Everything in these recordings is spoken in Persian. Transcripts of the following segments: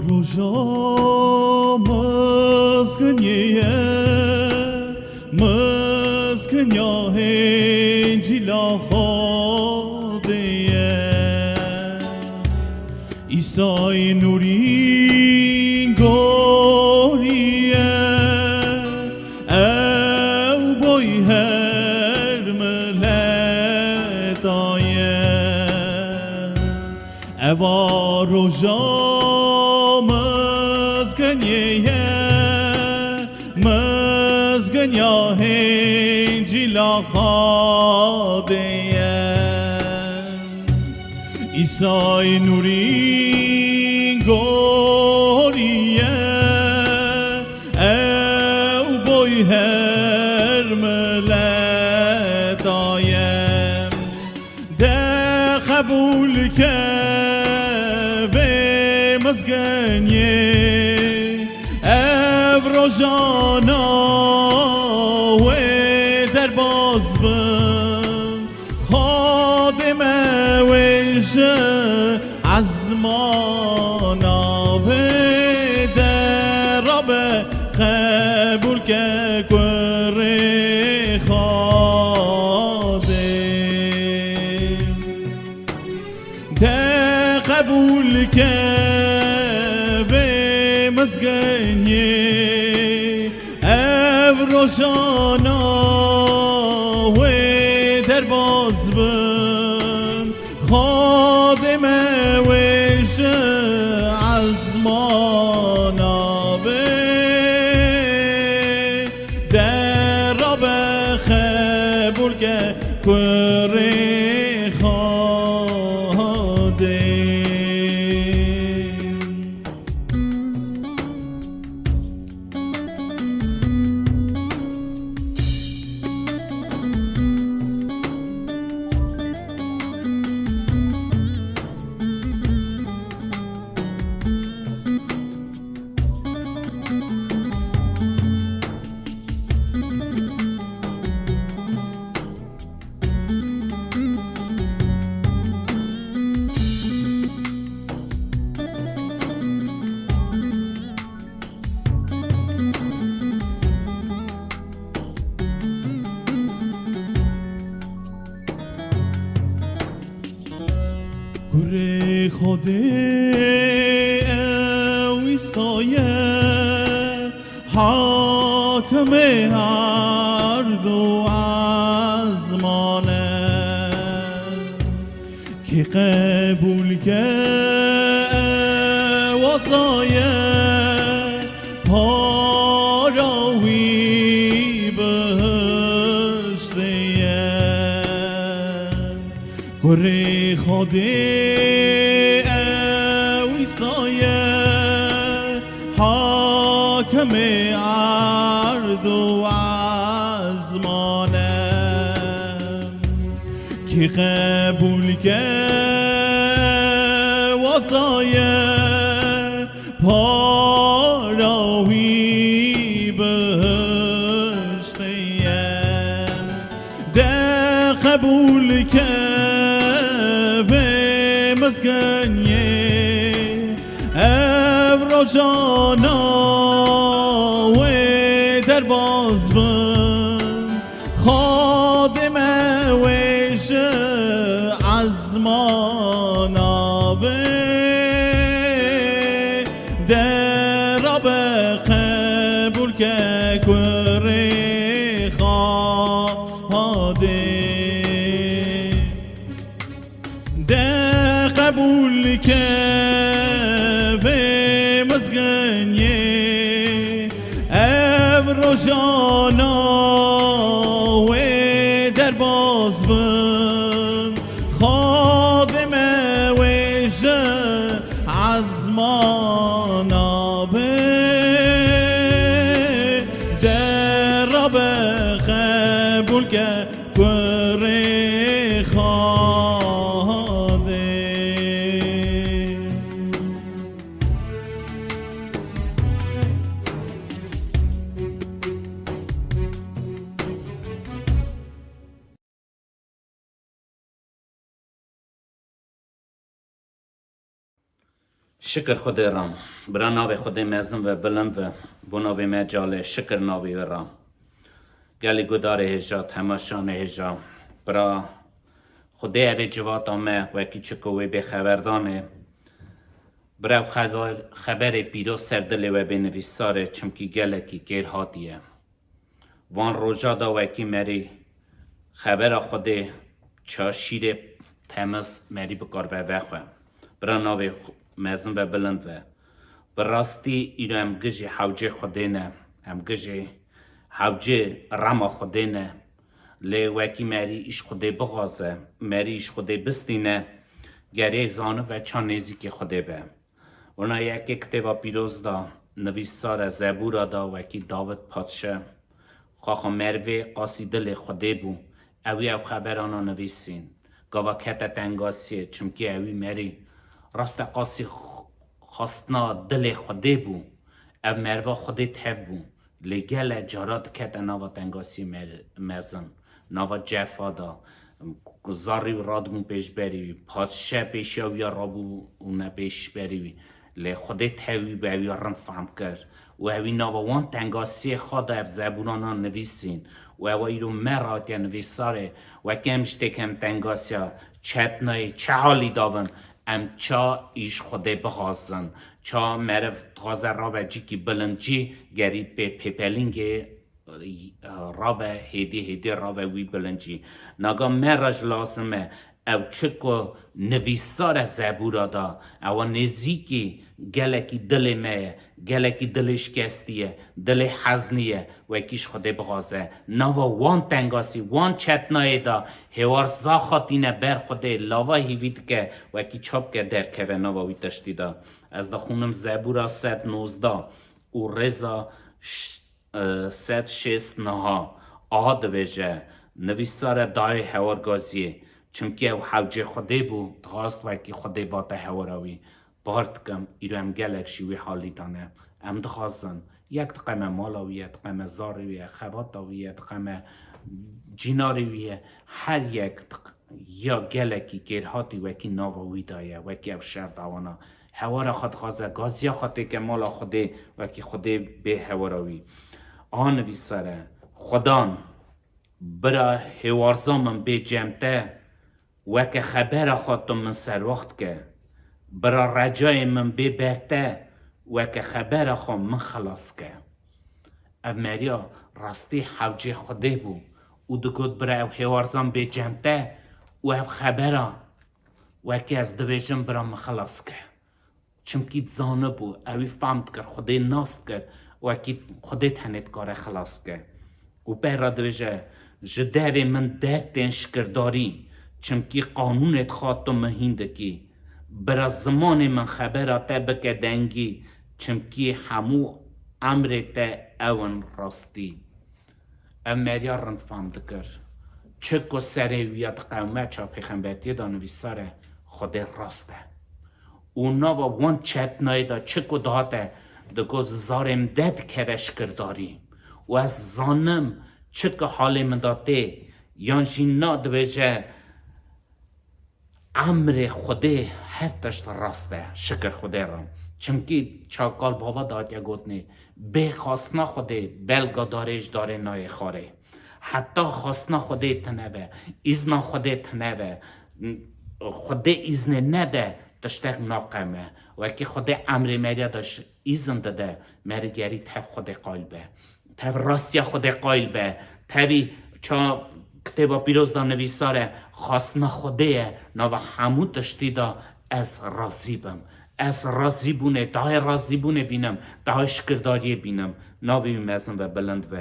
روزا مزگنیه هنجی لاخادیه ایسای نوری گوریه او بای هر ملتایه اوا روزا مزگنیه هنجی لاخادیه ایسای نوری گوریه او بای هر ملتایه ده قبول که به مزگنیه روزانا و در باز بم خادم ویش از مانا و در رب قبول که کره خادم ده قبول که به مزگنیه روزانا و در باز بم خادم ویش از مانا به در رب قبول که کره خاده گره خوده اوی سایه حاکم هر دو آزمانه که قبول که وصایه پاراوی بهشتیه گره خوده اوی سایه حاکم ارض و آزمانه که قبول که وصایه پاراوی بهشتیه ده قبول که به مزگنیه روزانا و در باز بم خادم ویش از مانا به در رب قبول که کره خاده ده قبول که به مزگنیه روزانا و در باز بم خادم ویش از مانا به در رب قبول که کره خاده شکر خدای رام برا ناوی خودی مزن و بلند و بو ناوی مجاله شکر ناوی و را گلی گدار هجا تماشان هجا برا خودی اوی جوات آمه وکی چکوی به خبردانه برا خبر پیرو سردلی و به نویساره چمکی گلکی گیر هاتیه وان روژا دا وکی مری خبر خودی چا شیر تمس مری بکار و وخواه برا ناوی مزن و بلند و براستی ایرو هم گجی حوجه خودی نه هم گجی حوجه رما خودی نه لی وکی مری ایش خودی بغازه مری ایش خودی بستینه گره زانه و چان نزیک خودی به اونا یکی کتبا پیروز دا نویسار زبورا دا وکی داوود پادشه خواخا مروی قاصیدل خودی بو اوی او خبرانا نویسین گاوا کتا تنگاسیه چمکی اوی مری راست قاسی خواستنا دل خودی بو او مروا خودی تب بو لگل جارات کتا ناوا تنگاسی مزن ناوا جفا دا زاری و رادمون پیش بریوی پادشه پیش اویا رابو اونا پیش بریوی لی خودی تاوی به اوی رن فهم کرد و اوی ناوا وان تنگاسی خدا اف زبورانا نویسین و اوی رو مراد یا نویساره و کمشته کم تنگاسی چتنای چه حالی داون ام چا ایش خودی بخواستن چا مرف غازه را به جی که بلنجی گری به پیپلینگ را به هیدی را به وی بلنجی ناگا مرش لازمه او چکو نویسار زبورا دا او نزیکی گلکی دل مه گلکی دلش کستیه دل حزنیه و اکیش خود بغازه ناوا وان تنگاسی وان چتنای دا هوار زاخاتینه بر خوده لاوا هیوید که و اکی چاپ که در که ناوا وی تشتی دا از دا خونم زبورا 119 و رزا 169 آد ویجه نویسار دای هوار گازیه چونکه او حوجه خوده بو دغاست وکی خوده با تا هوراوی بارد کم ایرو هم گلک شوی حالی دانه ام دخواستن یک دقیمه مالاویه دقیمه زارویه خباتاویه دقیمه جینارویه هر یک یا گلکی گرهاتی وکی ناواوی دایه وکی او شر دوانا هوارا خود خواسته گازیا خوده که مالا خوده وکی خوده به هوراوی آنوی سره خدان برا هوارزامن به جمته وکه خبر خودتون من سر وقت که برا رجای من ببرته وکه خبر خود من خلاص که او مریا راستی حوجه خوده بو او دکود برا او هوارزان به جمته و او خبره وکه از دویجم برا من خلاص که چمکی زانه بو اوی فهمد کر خوده ناست کر وکه خوده تنید کار خلاص که و برا دویجه جدوی من درتین شکرداری چمکی قانونت خاطو مهیندکی برا زمان من خبرات بکه دنگی چمکی همو امرت اون راستی او مریا رند فهم دکر چکو سره ویاد قومه چا پیغمبرتی دانوی سره خود راسته اونا و وان چتنای دا چکو داده دکو زارم دد کرش کرداری و از زانم چکو حال من داده یانشی نادویجه امر خوده هر تشت راسته شکر خوده را چمکی چاکال بابا داد یا گوتنی به خواستنا خوده بلگا دارش داره نای خاره حتی خواستنا خوده تنبه ایزنا خوده تنبه خوده ایزن نده تشتک ناقمه و که خوده امر مریا داشت ایزن داده مرگری تف خوده قایل به تف راستی خوده قایل به تفی چا کتابا پیروز دا نویساره خواستنا خوده ناو همو تشتی دا از راضی بم از راضی بونه دای راضی بونه بینم دای شکرداری بینم ناوی مزن و بلند و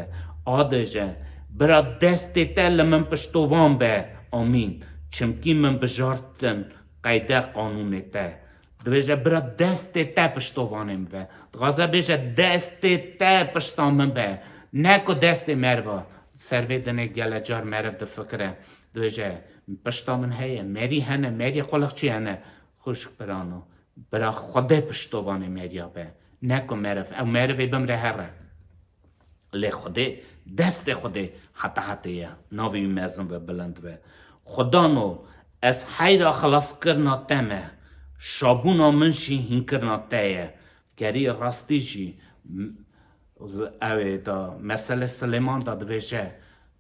آدجه برا دست تل من پشتوان به آمین چمکی من بجارتن قیده قانون ته دویجه برا دست ته پشتوانم و دغازه بیجه دست ته پشتوانم به نکو دست مروا سروی دنه گله جار مرف ده فکره دویجه پشتا من هیه مری هنه مری خلق چی هنه خوشک برانو برا خوده پشتوانه مریا به نکو مرف او مرفی بمره هره لی خوده دست خوده حتی یه ناوی مزن و بلند و خدانو از حیرا خلاص کرنا تمه شابونا منشی هین کرنا تایه گری راستی جی اوه دا مثل سلیمان دا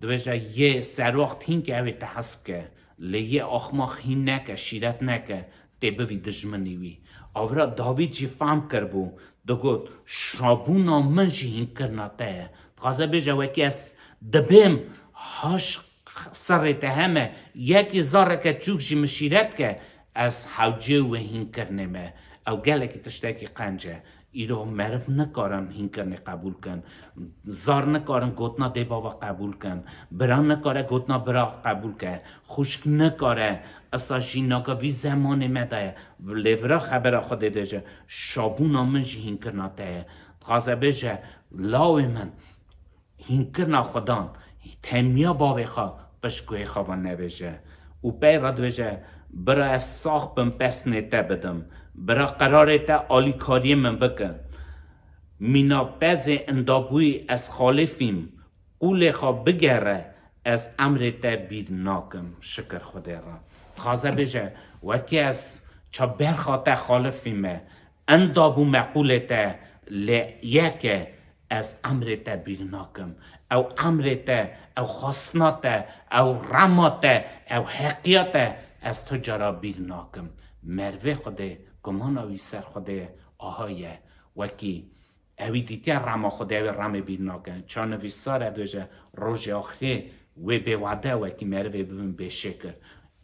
دویجه یه سروخت هین که اوه تحسب که لیه آخماخ هین نکه شیرت نکه تی بوی دجمنی وی آورا داوید جی فهم کر بو دو گود شابونا من جی هین کرنا تایه تخوازه بیجه وکی از دبیم هاش سر ته همه یکی زاره که چوک جی مشیرت که از حوجه و هین کرنه ما او گله که تشتاکی قنجه ایرو مرف نکارن هین کرنه قبول کن زار نکارن گوتنا دی بابا قبول کن بران نکاره گوتنا برا قبول کن خوشک نکاره اصلا جیناکا وی زمان مده لیورا خبر خود دیجه شابونا من جی هین کرنا تایه تخوازه بیجه لاوی من هین کرنا خودان تیمیا باوی خواه بشگوی خواه نبیجه و پی رد بیجه برا از ساخ بم پس نیته بدم برا قرار تا آلی کاری من بکن مینا پز اندابوی از خالفیم قول خواه بگره از امر تا بیر ناکم شکر خود را خوازه بیجه وکی از چا برخوا تا خالفیمه اندابو مقول تا لیکه از امر تا بیر ناکم او امر تا او خاصنات او رمات او حقیات از تو جرا بیر ناکم مروه خوده گمان اوی سر خوده آهایه وکی اوی دیتی رما خوده اوی رم بیر ناکم چون اوی ساره دوجه روژ آخری و به وعده وکی مروه ببین به شکر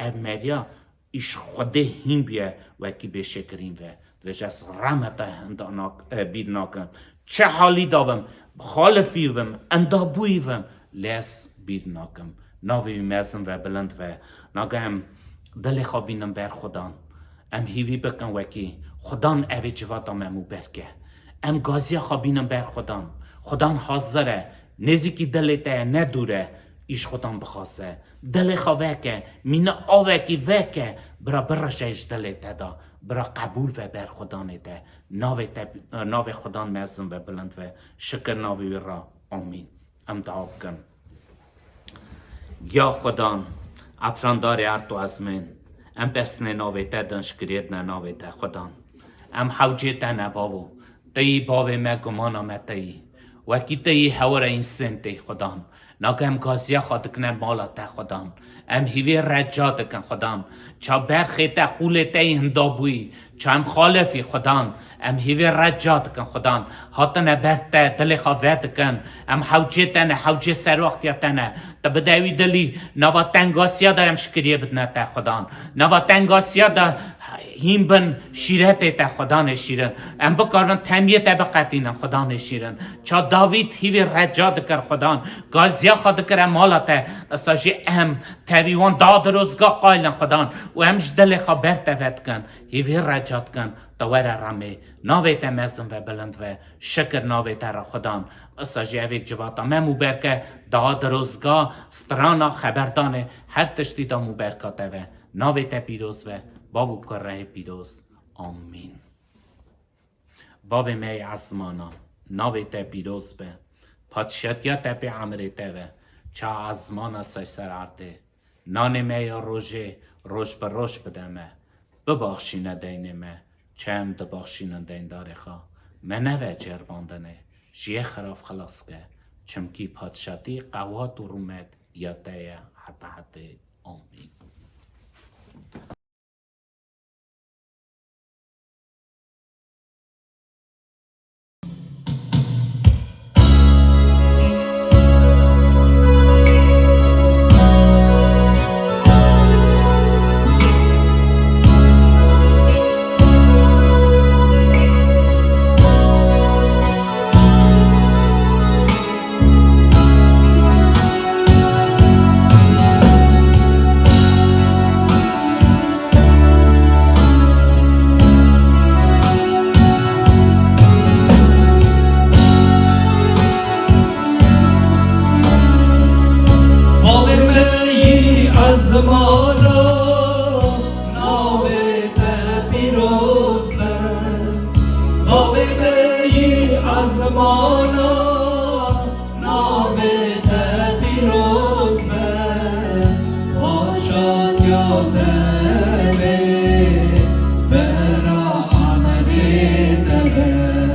او مریا ایش خوده هین بیه وکی به شکرین و دوجه از رمتا بیر ناکم چه حالی داوم خالفیوم اندابویوم لیس بیر ناکم ناوی میزن و بلند و ناگم دل خوابینم بر خدان ام هیوی بکن وکی خدان اوی جواتا ممو برکه ام گازی خوابینم بر خدان حاضره نزیکی دلته ندوره ایش خدان بخواسته دل خواه که مینا آوه که وکه برا برشش دلته دا برا قبول و بر خدانته ناوی خدان میزن و بلند و شکر ناوی را آمین ام دعا کن یا خدان افراندار ارتو ازمین ام بسنه ناوی تا دنشکرید نه ناوی تا خدان ام حوجه تا نباو تایی باوی ما گمانا ما تایی وکی تایی حور این سن تی خدان ناگه ام گازیا خود کنه مالا تا خدان ام هیوی رجاد کن خدان چا برخی تا قول تایی هندابوی چا ام خالفی خدان ام هیوی رجاد کن خدان هاتنه برته دلی خواه کن ام حوجه تنه حوجه سر وقتی تنه تا بدوی دلی نوا تنگاسیا دا ام شکریه بدنه تا خدان نوا تنگاسیا دا هیم بن شیرت تا خدان شیرن ام بکارن تمیت بقتین خدان شیرن چا داوید هیوی رجاد کر خدان گازیا خود کر مالتا اساجی ام تاویوان داد روزگاه قایلن خدان و امش دل خبر تفت کن هیوی رجاد کن دوار رمی ناوی تمزن و بلند و شکر ناوی تر خدان اساجی اوی جواتا ممو برکه داد روزگاه سترانا خبردانه هر تشتی دا مبرکات و ناوی تا پیروز و باو کره پیروز آمین باو می عزمانا ناوی تا پیروز به پادشاتیا تا پی عمری تا و چا عزمانا سر عرده نان می روژه روش بر روش بدمه بباخشینه دینه me چم دباخشینه دین داره خواه منوه جرباندنه جیه خراف خلاص که چمکی پادشاتی قوات و رومت یاده حتی آمین Bera amri nebe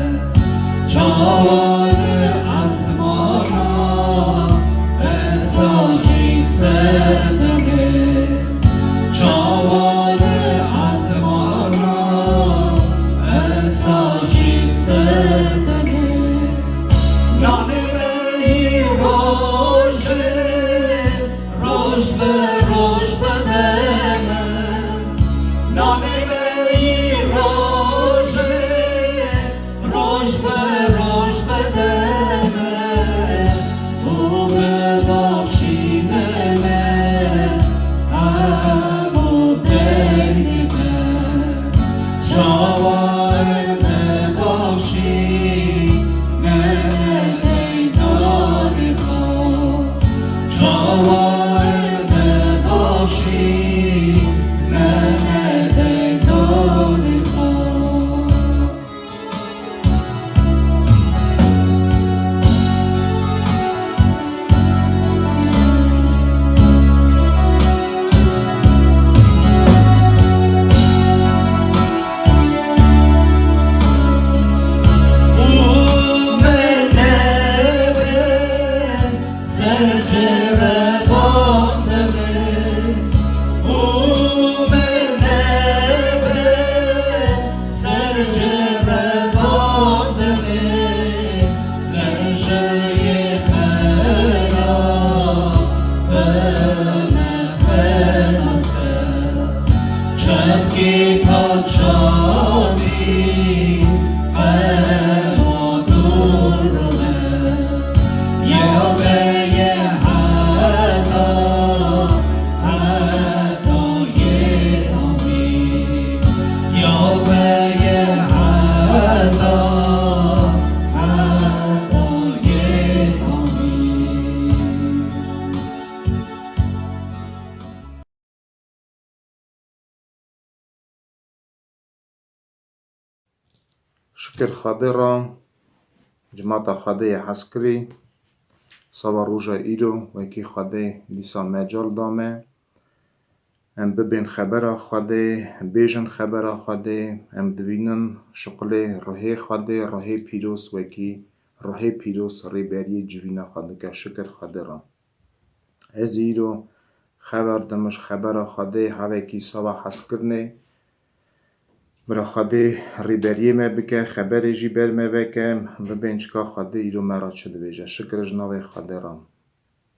شکر خدا را جماعت خدا حسکری سوا روژا ایرو و کی خدا دیسا مجال دامه ام ببین خبر خدا بیجن خبر خدا ام دوینن شغل روحی خدا روحی پیروز و کی روحی پیروز ریبری جوینا خدا که شکر خدا را از ایرو خبر دمش خبر خدا هوا کی سوا حسکرنه برا خدا ریبریه ما بکه خبری جی بر ما بکه ببین چکا خدا ایرو مرا چه دویجه شکر جناب خدا رام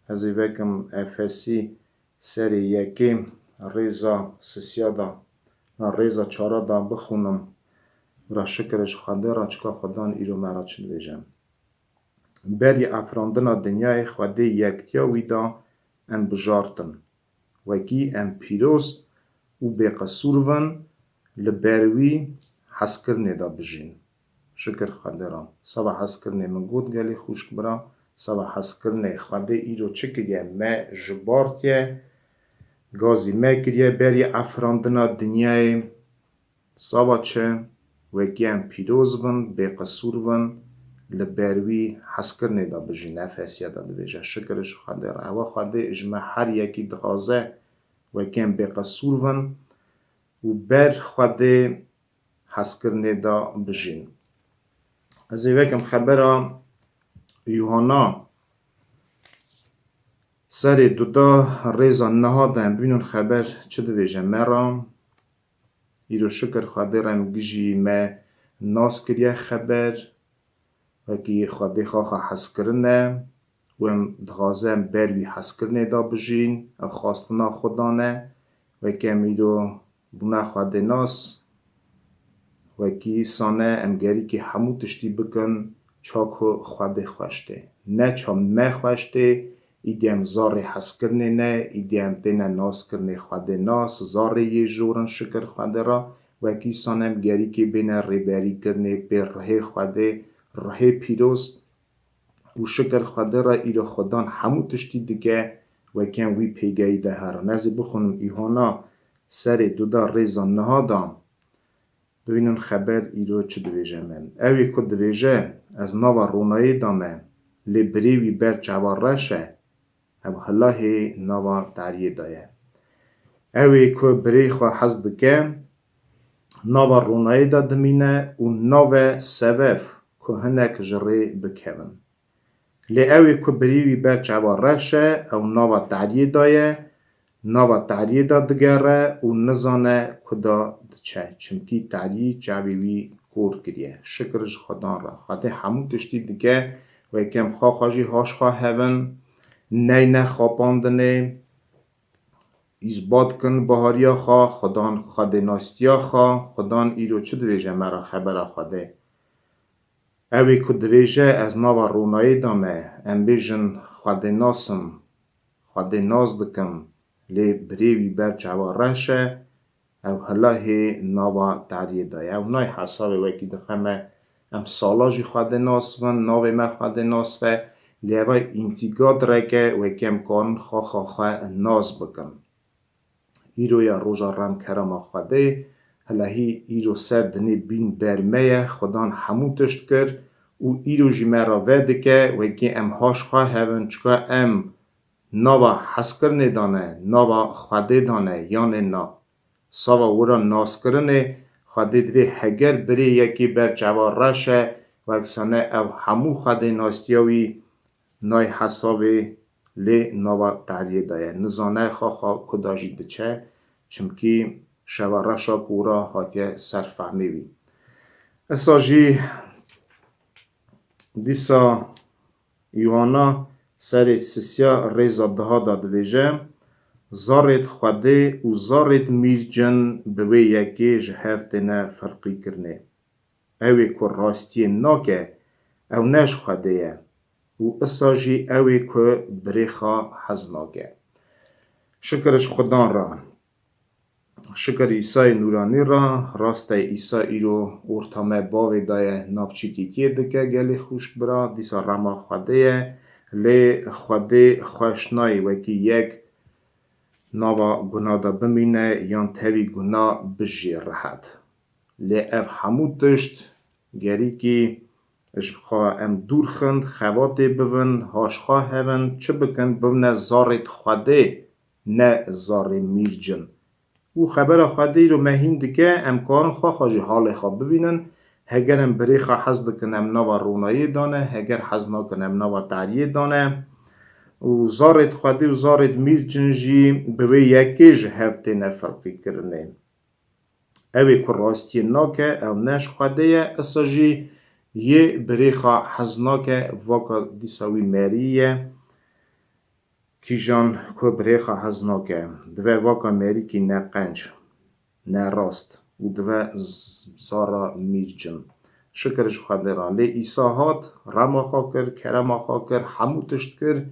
از وکم افسی سری یکیم ریزا سسیادا و ریزا چارا دا بخونم برا شکرش خدا را چکا خدا ایرو مرا چه دویجه بری افراندن دنیای خدا یکتیا ویدا ام بجارتن وکی ام پیروز و بقصور ون لبروی حسکرنه دا بجین شکر خدا را سوا حسکرنه من گود گلی خوشک برا سوا حسکرنه خدا ایرو چکریه ما جبارتیه گازی ما کریه بری افراندنا دنیای سوا چه وکی هم پیروز ون بقصور ون لبروی حسکرنه دا بجین افسیه دا بجین شکرش خدا را هوا خدا اجمع هر یکی دخازه وکی هم بقصور ون و بر خود حسکرنه دا بجین از ایوکم خبره یوحنا سر دودا ریزا نهادن بینون خبر چه دویجه مرا ایرو شکر خود رم گجی ما ناس کریه خبر وکی خود خواه حسکرنه و ام دغازه بروی حسکرنه دا بجین خواستنا خودانه وکی ام ایرو بنا خود ناس و کی سانه امگری که همو تشتی بکن چاکو خود خوشته نه چا ما خوشته ایدیم زار حس کرنه نه ایدیم دینا ناس کرنه خود ناس زار یه جورن شکر خود را و کی سانه امگری که بین ریبری کرنه پر ره خود ره پیروز و شکر خود را ایرو خودان همو تشتی دکه و کن وی پیگایی ده هر نزی بخونم ایهانا سر دودا ریزان نهادم ببینن خبر ایرو چه دویجه من اوی که دویجه از ناوا رونایی دامه لبریوی بر چوار رشه او هلاهی ناوا دریه دایه اوی که بری خواه حزد که ناوا رونایی دا دمینه و ناوا سوف که هنک جری بکن. لی اوی که بریوی بر چوا رشه او ناوا تعریه دایه ناوا تعریه دا دگره و نزانه کدا دچه چمکی تعریه چاویوی کور کریه. شکرش خدان را خاطر همون تشتی دیگه و یکم خواهی هاش هون نه خواباندنه ایزباد کن بهاریا خدان خاده ناستیا خدان ایرو چه دویجه مرا خبر خاده اوی که دویجه از ناوا رونایی دامه ام بیجن خاده ناسم خاده ناز دکم لی بریوی بر چوا رشه او هلاهی ناوا تعریه دایه او نای حسابه وکی دخمه ام سالاجی خاده ناسون ناوی ما خاده ناسوه لی اوی انتیگاد رکه وکی ام کارن خواه ناز بکن ایرو یا روژا رم کرم خواده هلاهی ایرو سر دنی بین برمه خدان همون تشت کر و ایرو جیمه را وده که وکی ام هاش خواه هون چکا ام ناوا حس کرنه دانه ناوا خواده دانه یانه نا ساوا ورا ناس کرنه خواده دوی هگر بری یکی بر جوار رشه و اکسانه او همو خواده ناستیاوی نای حسابه لی ناوا تعریه دایه نزانه خواه کداجی دچه چمکی شوا رشا کورا حاتیه سرفهمی بی اساجی دیسا یوهانا سر سسیا ریزا دها دادویجه زارت خواده و زارت میرجن بوی یکی جهفته نه فرقی کرنه اوی که راستی ناکه او نش خواده و اساجی اوی که بریخا حزناکه شکرش خدان را شکر عیسی نورانی را راست عیسی ایرو ارتامه باوی دای نافچیتیتیه دکه گلی خوشک برا دیسا رما خواده لی خواده خوشنای وکی یک ناوا گناه دا بمینه یان تاوی گناه بجی رهد لی اف همو تشت گری که اشبخوا ام دور خند خواته بون هاشخوا هون چه بکن بونه زارت خواده نه زار میرجن او خبر خواده رو مهین دکه امکان خواهی حال خواه ببینن هگر ام بریخا حز دکن ام نوا رونایی دانه هگر حز نکن ام نوا تعریه دانه و زارت خواده و زارت میرجن جی بوی یکیج هفته نفرقی کرنه اوی که راستی ناکه او نش خواده اصا جی یه بریخا حز ناکه واکا دیساوی مریه کی جان که بریخا حز ناکه دوه واکا مری کی نه قنج نه راست و دوه زارا میرجن شکرش خواده را لی ایسا هات رما خواه کر کرما خواه کر همو تشت کر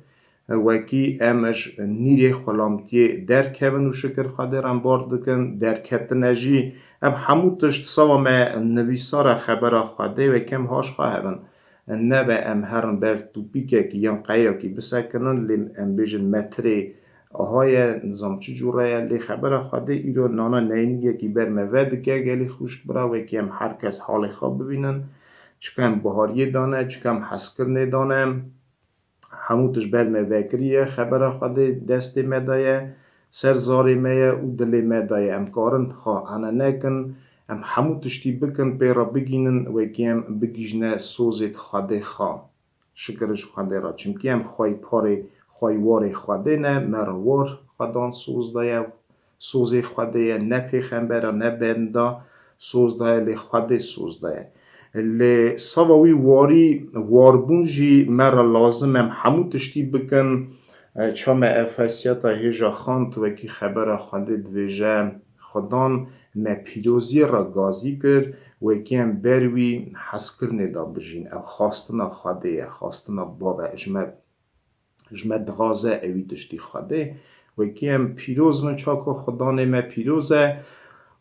وکی امش نیری خلامتی در کبن و شکر خواده رم بارد دکن در کتن جی ام همو تشت سوا ما نویسار خبر خواده و کم هاش خواهن نه به ام هرن بر توپیکه که یم قیا که بسکنن لی ام بیجن متری آهای نظام چی جوره لی خبر خواده ایرو نانا نینگه که بر موید که گلی خوش برا و که ام هر کس حال خواب ببینن چکم بهاریه دانه چکم حسکر ندانه هموتش بر موکریه خبر خواده دست مدایه سرزاری میه و دلی مدایه ام کارن خواه انا نکن ام هموتش تی بکن پیرا بگینن و که ام بگیجنه سوزید خواده خواه شکرش خواده را چمکی ام خواهی پاره خواهی واری خواده نه مرا وار خودان سوز دایه سوزی خواده نه پیخنبره نه بنده سوز دایه لی خواده سوز دایه لی سواوی واری واربون جی مرا لازم ام همو تشتی بکن چام افسیتا هجا خاند و کی خبر خواده دویجه خدان ما پیروزی را گازی کرد و کی ام بروی حس کرنه دا بجین او خواستنا خواده خواستنا بابا اجمه دغازه اوی تشتی خواده و کی ام پیروز من چاکو خدان ما پیروزه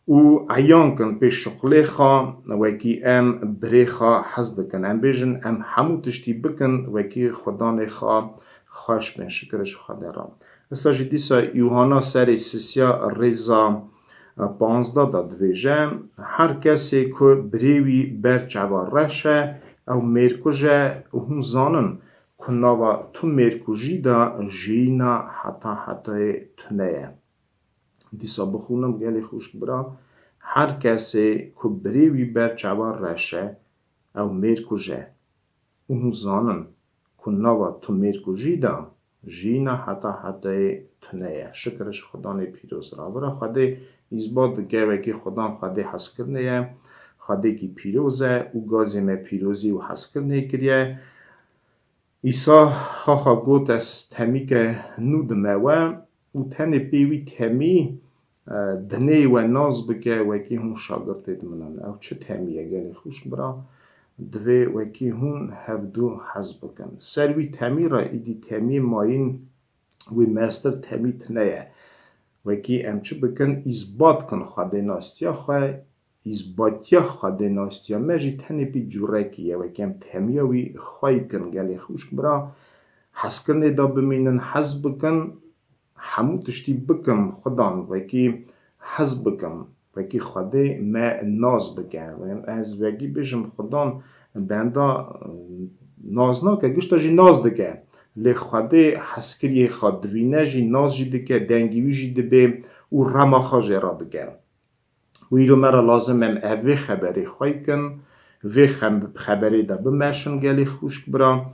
و عیان کن پیش شغله خوا و کی ام بری خوا حز دکن ام بیجن ام همو تشتی بکن و کی خدان خوا خوش بین شکرش خواده را مثلا دیسا یوهانا سر سسیا ریزا 15 دا دویجه هر کسی که بریوی بر چوار رشه او مرکوژه هم زانن که نوا تو مرکوژی دا جینا حتی تنه دیسا بخونم گلی خوش برا هر کسی که بریوی بر چوار رشه او میرکوژه اونو زانن که نوا تو میرکوژی دا جینا حتی تنه شکرش خدا نه پیروز را برا خدا ایزباد گوه که خدا خدا حس کرنه خدا کی پیروزه او گازی me پیروزی و حس کرنه کریه ایسا خاخا گوت از تمی که نود موه او تنه پیوی تمی دنه و ناز بگه وکی هون شاگرد منن او چه تمیه گلی خوش برا دوی وکی هون هفدو حز بکن سروی تمی را ایدی تمی ماین وی مستر تمی تنه وکی ام چه بکن ایزباد کن خواده ناستیا خواه ایزبادیا خواده ناستیا مجی تنه پی جورکیه وکی ام تمیه وی خواهی کن گلی خوش برا حز کرنه دا بمینن حز بکن همو تشتی بکم خدان وکی حز بکم وکی خواده ما ناز بگه از وکی بشم خدان بندا ناز ناکه گشتا جی ناز دگه لی خواده حسکری خادوینه جی ناز جی دگه دنگیوی جی دبه او رما خواجه را دگه و ایرو مرا لازم ام اوی خبری خواهی کن وی خبری دا بمشن گلی خوشک برا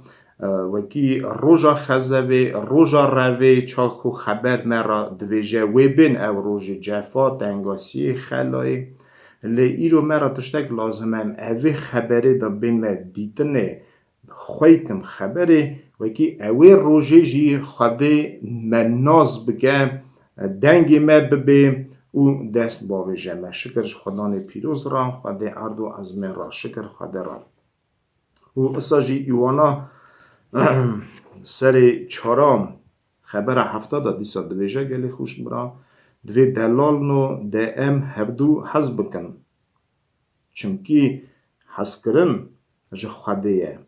وکی روژا خزوی روژا روی چاخو خبر مرا دویجه وی بین او روژ جفا دنگاسی خلای لی ایرو مرا تشتک لازمم اوی خبری دا بین ما دیتنه خوی کم خبری وکی اوی روژه جی خواده من ناز بگه دنگی ما ببه او دست باویجه ما شکرش خدان پیروز را خواده اردو از من را شکر خواده را و اصا جی ایوانا سر چارام خبر هفته دا دیسا دویجه گلی خوش برا دوی دلال نو ده ام هفدو حز بکن چمکی حز کرن اجا خواده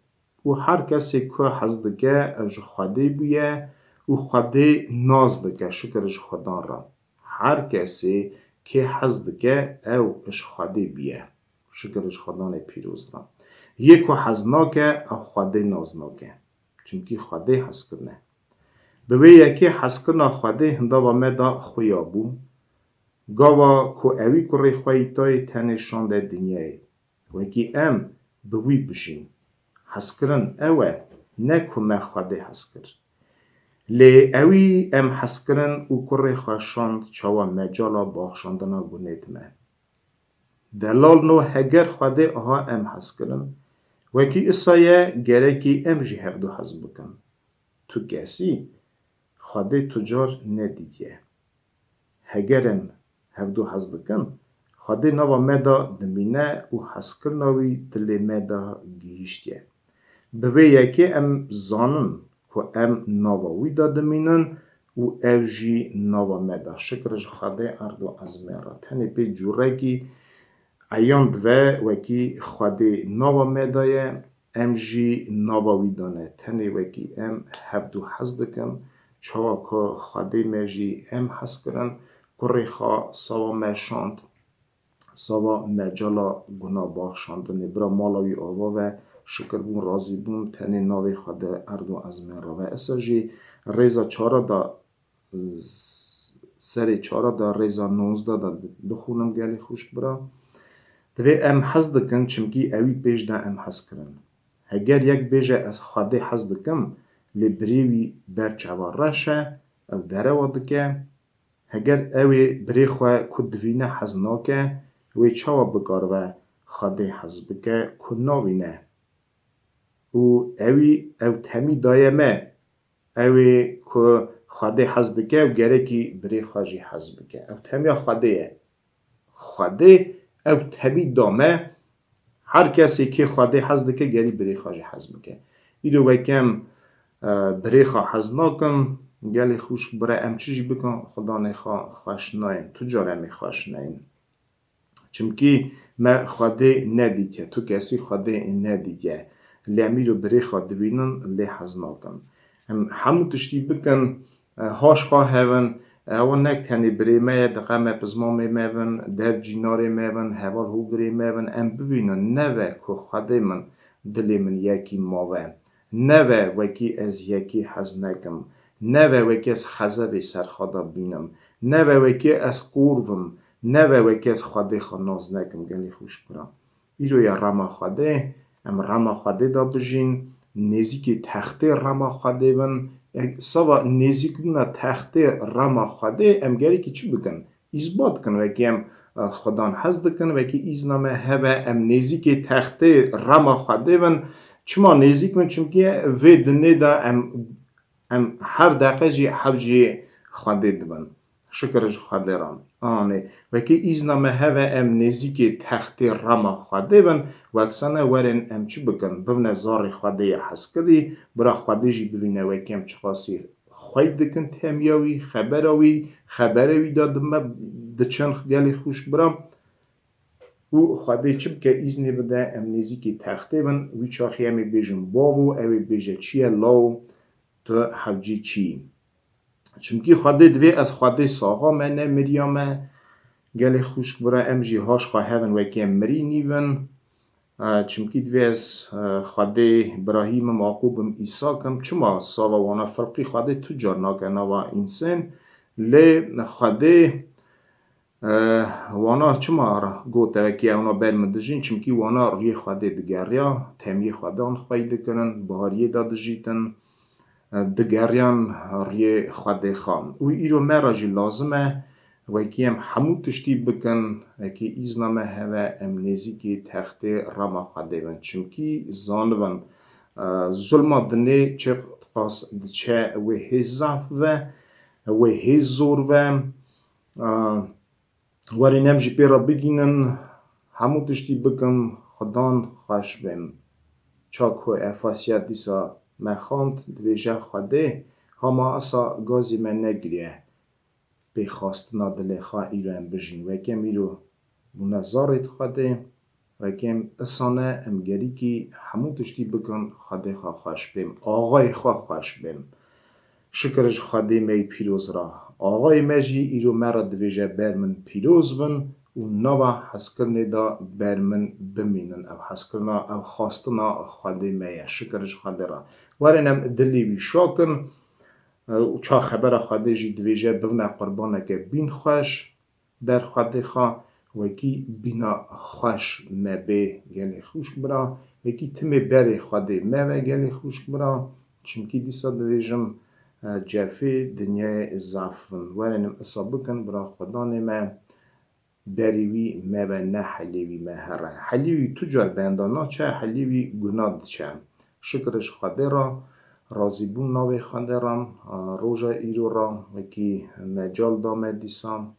و هر کسی که حز دگه اجا خواده بویه و خواده ناز دگه شکرش خدا را هر کسی که حز دگه او اش خواده بیه شکرش خدا نه پیروز را یکو حز ناکه او خواده ناز ناکه چونکی خواده حس کرنه به وی یکی حس کرنا خواده هندا و مدا خویا بو گاوا کو اوی کری خواهی تای تنشان ده دنیای وکی ام به وی بشین حس کرن اوه نه کو ما خواده حس کر لی اوی ام حس کرن او کری خواشاند چاوا مجالا باخشاندنا گونید من دلال نو هگر خواده آها ام حس کرن وکی اسایه گرکی ام جی هفدو حز بکن تو کسی خواده تجار ندیدیه هگرم هفدو حز دکن خواده نوا مدا دمینه و حز کرناوی دل مدا گیشتیه به یکی ام زانن که ام نواوی دا دمینن و او جی نوا مدا شکرش خواده اردو از میرا تنی پی جورکی ایان دوه وکی خواده نوا مدایه ام جی نواوی دانه تنی وکی ام هفدو حز دکن چاوا که خواده مجی ام حز کرن کری خواه سوا مشاند سوا مجالا گناه باخشاندن برا مالاوی آوا و شکر بون رازی بون تنی ناوی خواده اردو از من را و اسا جی ریزا چارا دا سری چارا دا ریزا 19 دا بخونم گلی خوش برا دوی ام حز دکن چمکی اوی پیش دا ام حز کرن اگر یک بیجه از خواده حز دکم لی بریوی برچوا رشه او دره وادکه اگر اوی بری خواه کدوینه حز ناکه وی چاوا بگاروه خواده حز بکه کناوینه او اوی او تمی دایمه اوی که خواده حز دکه و گره کی بری خواجی حز بکه او تمی خواده او تمی دامه هر کسی که خواده حز دکه گری بری خواجی حز بکه ایدو وکم بری خواه حز ناکن گلی خوش برای ام چیزی بکن خدا نخواه خوش نایم تو جاره می خوش نایم چمکی ما خواده ندیده تو کسی خواده ندیده لی امی رو بری خواه دبینن لی حز ناکن همو تشتی بکن هاش خواه هون اوان نک تنی بری مای دقا ما پزمامی میون در جیناری میون هوال هوگری میون ام ببینن نوه که خواده من دلی من یکی ماوه نوه وکی از یکی حز نکم نوه وکی از خزه سرخواده بینم نوه وکی از قوروم نوه وکی از خواده خاناز نکم گلی خوش برام ایرو یا رما خواده ام رما خواده دا بجین نزیک تخته رما خواده ون سوا نزیک بونا تخته رما خواده ام گری که چی بکن اثبات کن و که ام خدان حزد کن و که ایزنامه هوا ام نزیک تخته رما خواده ون چما نزیک من چونکه وی دنه دا ام هر دقیقه جی حبجی خواده دبن شکرش خواده رام آنه و که ایزنامه هوا ام نزیک تخته رما خواده ون و اکسانه ورن ام چی بکن ببنه زار خواده حسکری برا خواده جی ببینه و که ام چخاسی خواهی دکن تمیاوی خبروی دادم دچن گلی خوش برام و خواده چی بکه ایزنی بده ام نزیک تخته ون وی چاخی امی بیجن باو اوی بیجه چیه لاو تو حوجی چی چونکی خواده دوی از خواده ساغا منه مریامه گلی خوش برا ام جی هاش خواهن و که مری نیون چونکی دوی از خواده ابراهیم معقوبم ایسا کم چما ساوا وانا فرقی خواده تجار ناکنه و انسان لی خواده وانا چما را گوته که اونا برمدجین چونکی وانا روی خواده دگریا تمی خواده آن خواهی دکنن بهاریه دادجیتن دگریان روی خواده خام و ایرو مراجی لازمه و که هم همو تشتی بکن که ایزنامه هوا ام نزیکی تخت رما خواده ون چونکی زانون ظلما دنه چه قاس چه و هزاف و هزور و وری نمجی پیرا بگینن همو تشتی بکن خدان خوش بیم چاکو افاسیت دیسا مخاند دویجه خواده هما اصا گازی من نگریه به خواست نادله خواه ایرو ام بجین و کم ایرو بونزارت خواده و کم اصانه امگری که همون تشتی بکن خواده خواه خوش بیم آقای خواه خوش بیم شکرش خواده می پیروز را آقای مجی ایرو مرا دویجه برمن پیروز بن و نوا حسکرنه دا برمن بمینن او حسکرنا او خواستنا خواده میه شکرش خواده را وارنم دلی بی شاکن و چا خبر خواده جی دویجه بونه قربانه که بین خوش بر خواده خواه وکی بینا خوش مبه گلی خوش برا وکی تمی بری خواده مبه گلی خوش برا چونکی دیسا دویجم جفه دنیای زعفن وارنم اصابکن برا خدا نمه بریوی مبه نه حلیوی مهره حلیوی تجار بندانا چه حلیوی گناد چه شکرش خواده را راضی بون ناوی خواده را روژا ایرو را وکی مجال دامه دیسان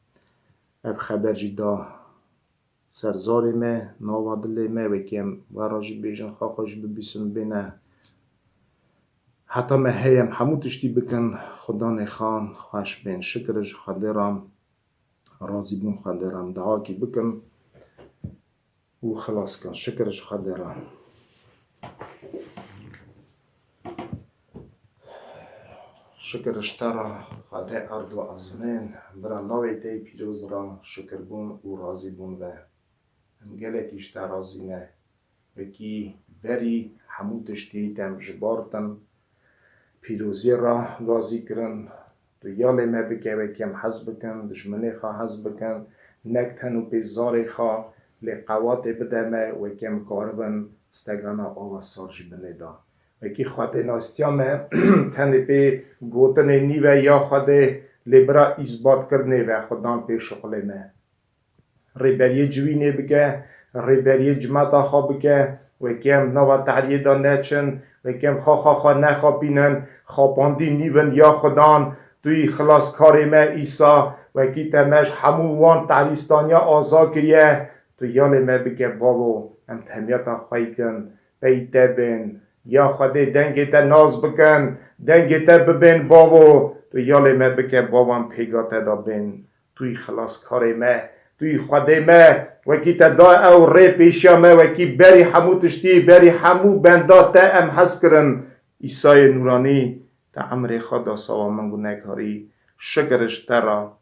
اب خبر جدا سرزاری مه نوادلی مه وکی هم وراجی بیجن خواهش ببیسن بینه حتی مه هیم همو تشتی بکن خدا نخوان خوش بین شکرش خواده را راضی بون خواده را دعا کی بکن و خلاص کن شکرش خواده را شکرش ترا خواده ارد و ازمین برا ناوی دی پیروز را شکر بون و راضی بون و گله کشتا راضی نه وکی بری همو تشتی دم جبارتن پیروزی را راضی کرن تو یالی ما بکه وکی هم حز بکن دشمنی خواه حز بکن نکتن و پیزاری خواه لقوات بدمه وکی هم کاربن استگانا آوا سارجی بنیدا وکی خواهده ناستیامه تنی پی گوتن نیوه یا خواهده لبرا اثبات کرنه و خودان پی شغله نه ریبریه جوینه بکه ریبریه جمعتا خواه بکه وکی هم نوا تعریه دا نچن وکی هم خواه نخواه بینن خواباندی نیون یا خودان توی خلاص کاری ما ایسا وکی تمش هموان تعریستانیا آزا کریه تو یال ما بگه بابو هم تهمیتا خواهی کن بیته بین یا خواده دنگیتا ناز بکن دنگیتا ببین بابو تو یال ما بگه بابو هم پیگاتا دا بین توی خلاص کاری ما توی خواده ما وکی تا دا او ری پیشیا ما وکی بری همو تشتی بری همو بندا تا ام حس کرن ایسای نورانی تا عمر خدا سوا من گونه کاری شکرش ترا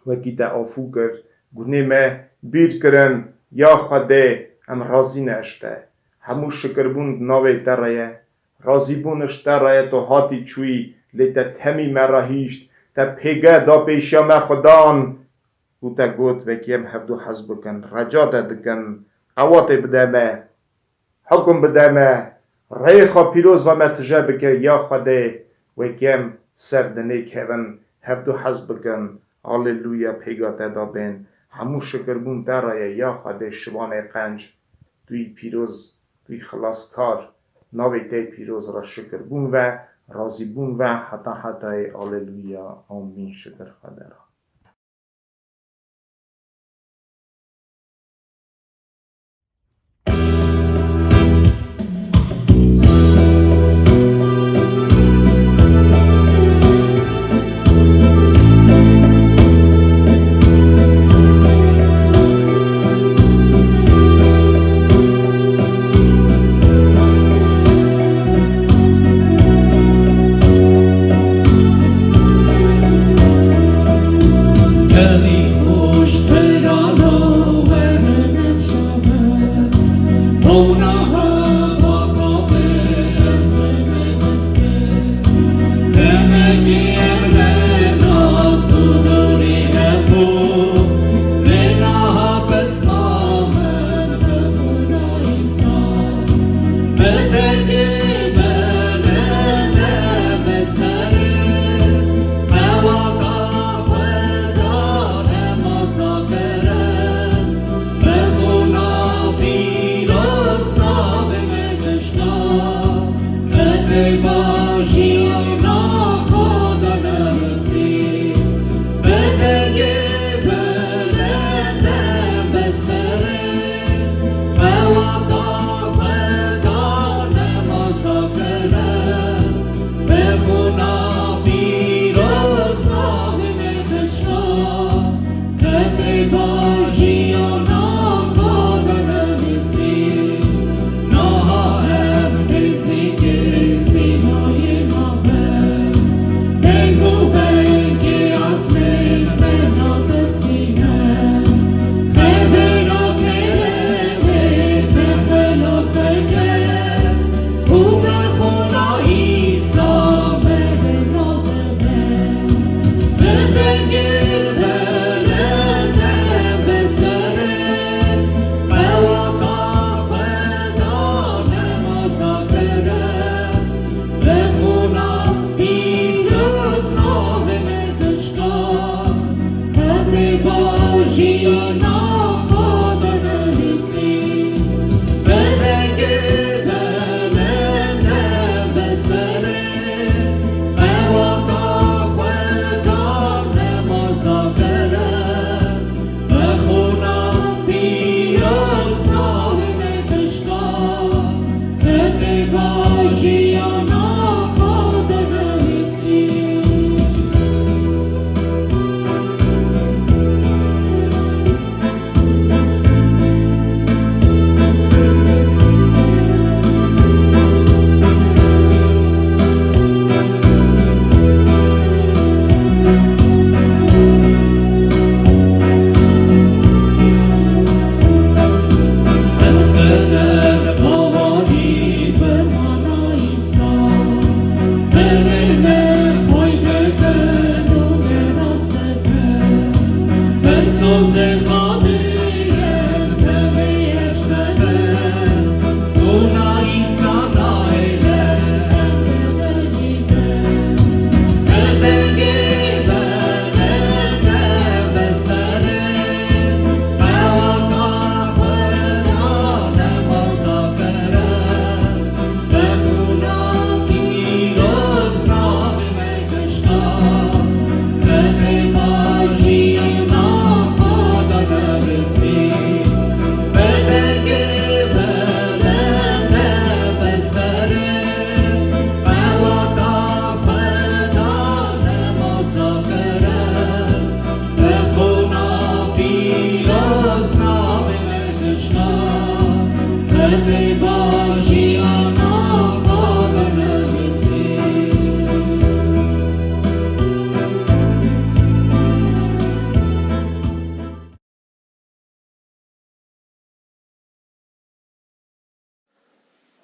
وکی تا آفو کر گونه ما بیر کرن یا خواده ام رازی نشته همو شکر بون ناوی ترایه رازی بونش ترایه تو هاتی چوی لیتا تمی مراهیشت تا پیگه دا پیشیا ما خدان و تا گوت وکی هم هفدو حز بکن رجا دا دکن قوات بده ما حکم بده ما ریخا پیروز و ما تجا بکه یا خده و کم سردنه کهون هفدو حزب بکن هاللویا پیگا تدا بین همو شکر بون درایه یا خده شبانه قنج دوی پیروز دوی خلاص کار ناوی تی پیروز را شکر بون و راضی بون و حتی هاللویا آمین شکر خدا را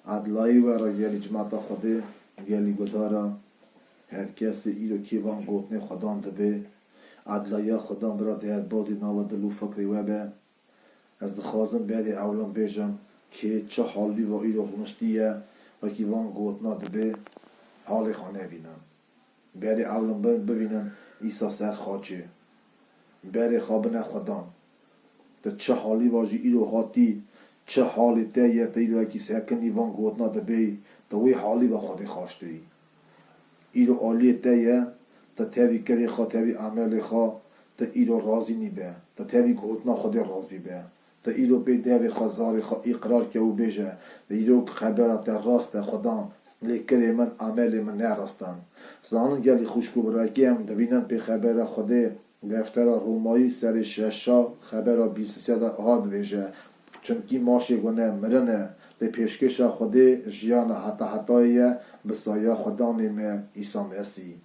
عدلایی و را گلی جماعت خوده گلی گدارا هر کسی ایرو کیوان گوتنی خدان دبه عدلایی خدا برا دیار بازی ناو دلو فکری و به از دخوازم بیادی اولم بیجم که چه حالی و ایرو غنشتیه و که وان گوتنا دبه حال خانه بینن بری اولم ببینن ایسا سر خاچه بری خوابنه خودان تا چه حالی واجی ایرو هاتی چه حالی تایه تا ایرو اکی سکنی وان گوتنا دبه تا وی حالی و خودی خواشته ایرو عالی تایه تا تاوی کری خواه تاوی عمل خواه تا ایرو راضی نی به تا تاوی گوتنا خودی راضی به تا ایرو پی تاوی خواه زاری خواه اقرار که او بیجه تا ایرو خبرات راست خودان لیکری من عمل من نراستن زانون گلی خوشکو برای که هم دوینن پی خبر خوده دفتر رومایی سر ششا خبر 23 هاد ویجه چونکی ماشی گونه مرنه لی پیشکش خوده جیان حتاییه بسایه خدا نیمه ایسا مسیح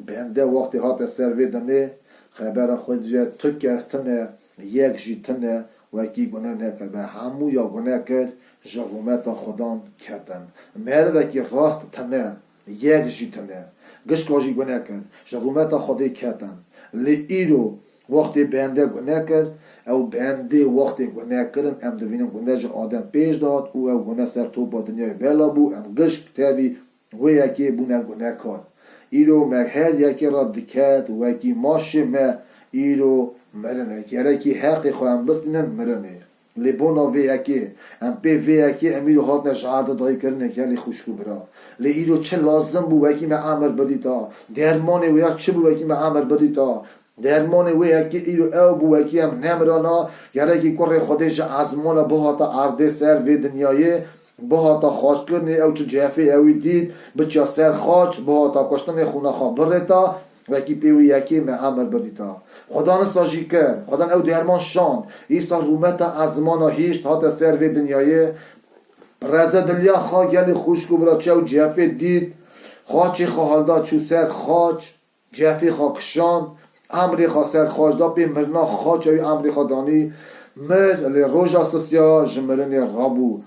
بنده وقتی هات سروی دنه خبر خود جه تک از تنه یک جی تنه وکی گناه نکرد به همو یا گناه کرد جرومت خدان کردن مرد که راست تنه یک جی تنه گشکاجی گناه کرد جرومت خودی کردن لی ایرو وقتی بنده گناه کرد او بنده وقتی گناه کردن ام دوینم گناه جه آدم پیش داد او گناه سر تو با دنیای بلا بو ام گشک تابی و یکی بونه گناه کرد ایرو مهر یکی را دکت و یکی ماشه مه ایرو مرنه گره که حقی خواهم بستینن مرنه لبونا وی یکی ام پی وی یکی امیرو هات نشعرد دایی کرنه که لی خوشکو برا لی ایرو چه لازم بو یکی مه عمر بدی تا درمان ویا چه بو یکی مه عمر بدی تا درمان وی یکی ایرو او بو یکی هم نمرانا گره که کره خودش ازمانا بهاتا عرده سر وی دنیایه بهاتا خاش کرنه او چه جفه اوی دید بچه سر خاش بهاتا کشتن خونه خواه برتا و کی پیوی یکی مه عمر بدیتا خدا نساجی کرد خدا او درمان شاند ایسا رومتا ازمانا هیشت هاتا سر وی دنیایه رزه دلیا خواه گلی خوشکو برا چه او جفه دید خاچی خواه حال دا چو سر خاچ جفه خواه کشاند امری خواه سر خاچ دا پی مرنا خاچ اوی امری خواه دانی مر لی روژا سسیا جمرنی رابو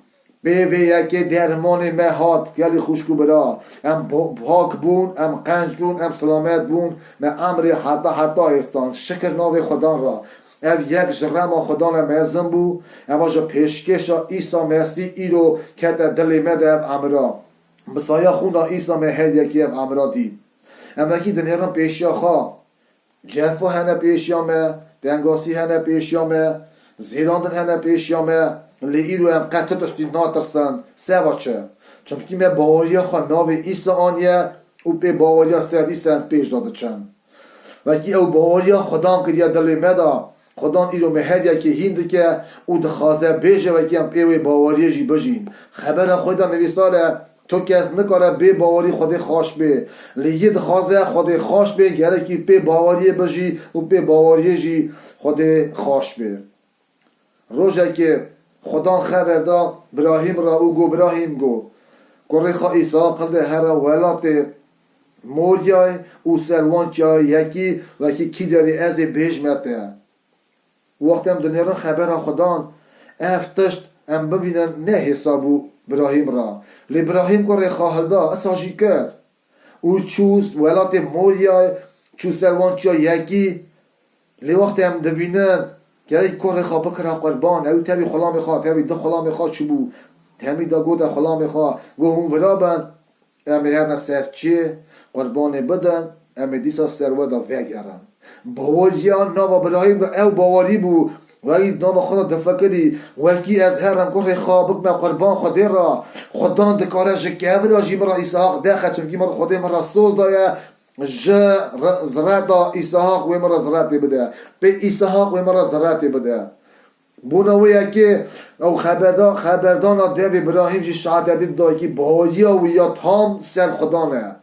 به یکی درمان مهات گلی خوشکو برا ام پاک بون ام قنج بون ام سلامت بون من امری حتی استان شکر ناوی خدا را او یک جرم خدا نمزم بو اما جا پیشکش ایسا مسیح ای رو که در دلی مده اب امرا بسایا خوندا ایسا مهد یکی اب امرا دید اما کی دنیران پیشیا خواه جفو هنه پیشیامه دنگاسی هنه پیشیامه زیراندن هنه پیشیامه لی ایرو هم قطع داشتی ناترسن سوا چه چون که من باوریا خواه ناوی ایسا آنیه او پی باوریا سردی سن پیش داده چند و که او باوریا خدان کردیا دلی مدا خدان ایرو مهدیا که هینده که او دخوازه بیشه و که هم پیوی باوریا جی بجین خبر خودم نویساره تو کس نکاره بی باوری خودی خوش بی لیه دخوازه خودی خوش بی گره که پی باوری بجی و پی باوری جی خودی خوش بی روژه که خدان خبر دا براهیم را او گو براهیم گو کریخا ایسا قلده هر ولات موریای او سروانچای یکی و کی داری از بیجمته وقتی هم دنیا را خبر خدان افتشت ام ببینن نه حسابو براهیم را لی براهیم کریخا هلدا اساجی کرد او چوز ولات موریای چو سروانچای یکی لی وقتی هم دبینن گره کره خواه بکره قربان او تاوی خلا میخواه تاوی ده خلا میخواه چو بو تامی دا گو ده خلا میخواه گو هم ورابن امی هر نسر چیه قربان بدن امی دیسا سروه دا وگرن باوریا ناوا براهیم دا او باوری بو و ای ناوا خدا دفکری و کی از هرم کره خواه بکمه قربان خوده را خدان دکاره جکه را جی مرا ایساق دخه چونکی مرا خوده مرا سوز دایه زرعت ایسحاق و مرا زرعت بده به ایسحاق و مرا زرعت بده بونویه که او خبردان دیو ابراهیم جی شهادت داد که باوریا و یا تام سر خدا نه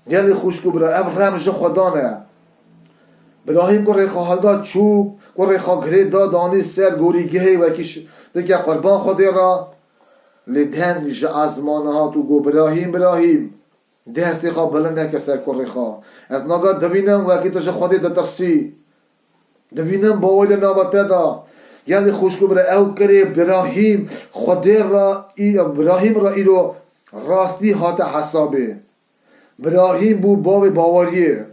گلی خوشکو برا او رمج خدا نه ابراهیم کو ریخا حال داد چوب کو ریخا گرید داد دانی سر گوریگه و که دیگه قربان خودی را لدهنج ازمانه ها تو گو ابراهیم دستی خواه بلند نکه سر کری خواه از ناگاه دوینم وکی تشه خودی دترسی دوینم باویل نابطه دا یعنی خوشکو بره او کری براهیم خودی را براهیم را ای رو راستی هات حسابه براهیم بو باوی باوریه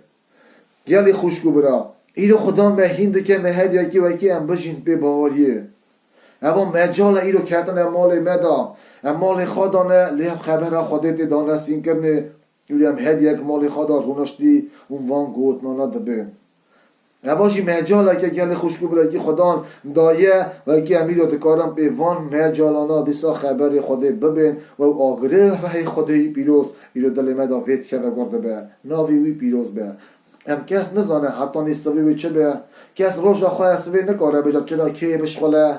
یعنی خوشکو بره ای رو خدا مهینده که مهد یکی وکی هم بجین به باوریه اما مجال ایرو کردن مال مدا مال خودانه لی خبر خودت دانستین کرنه یولیم هد یک مال خدا رونشتی اون وان گوت نانا دبه نباشی مجاله که گل خوشگو برای که خدا دایه و که امید کارم به وان مجالانا دیسا خبر خدا ببین و آگره رای خدای پیروز ایرو دل مدا وید کرده گرده به ناوی وی پیروز به ام کس نزانه حتی نیستوی وی چه به کس روژا خواه سوی نکاره بجا چرا که بشغله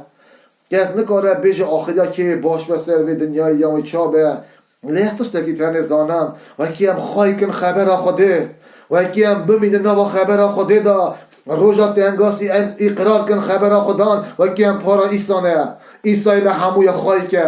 کس نکاره بجا آخریا که باش بسر وی دنیای یا چا به لیستش تکی تنه زانم و که ام خواهی کن خبر خوده و که ام ببینه نوا خبر خوده دا روژا تنگاسی اقرار کن خبر خدان و که ام پارا ایسانه ایسای به هموی خواهی که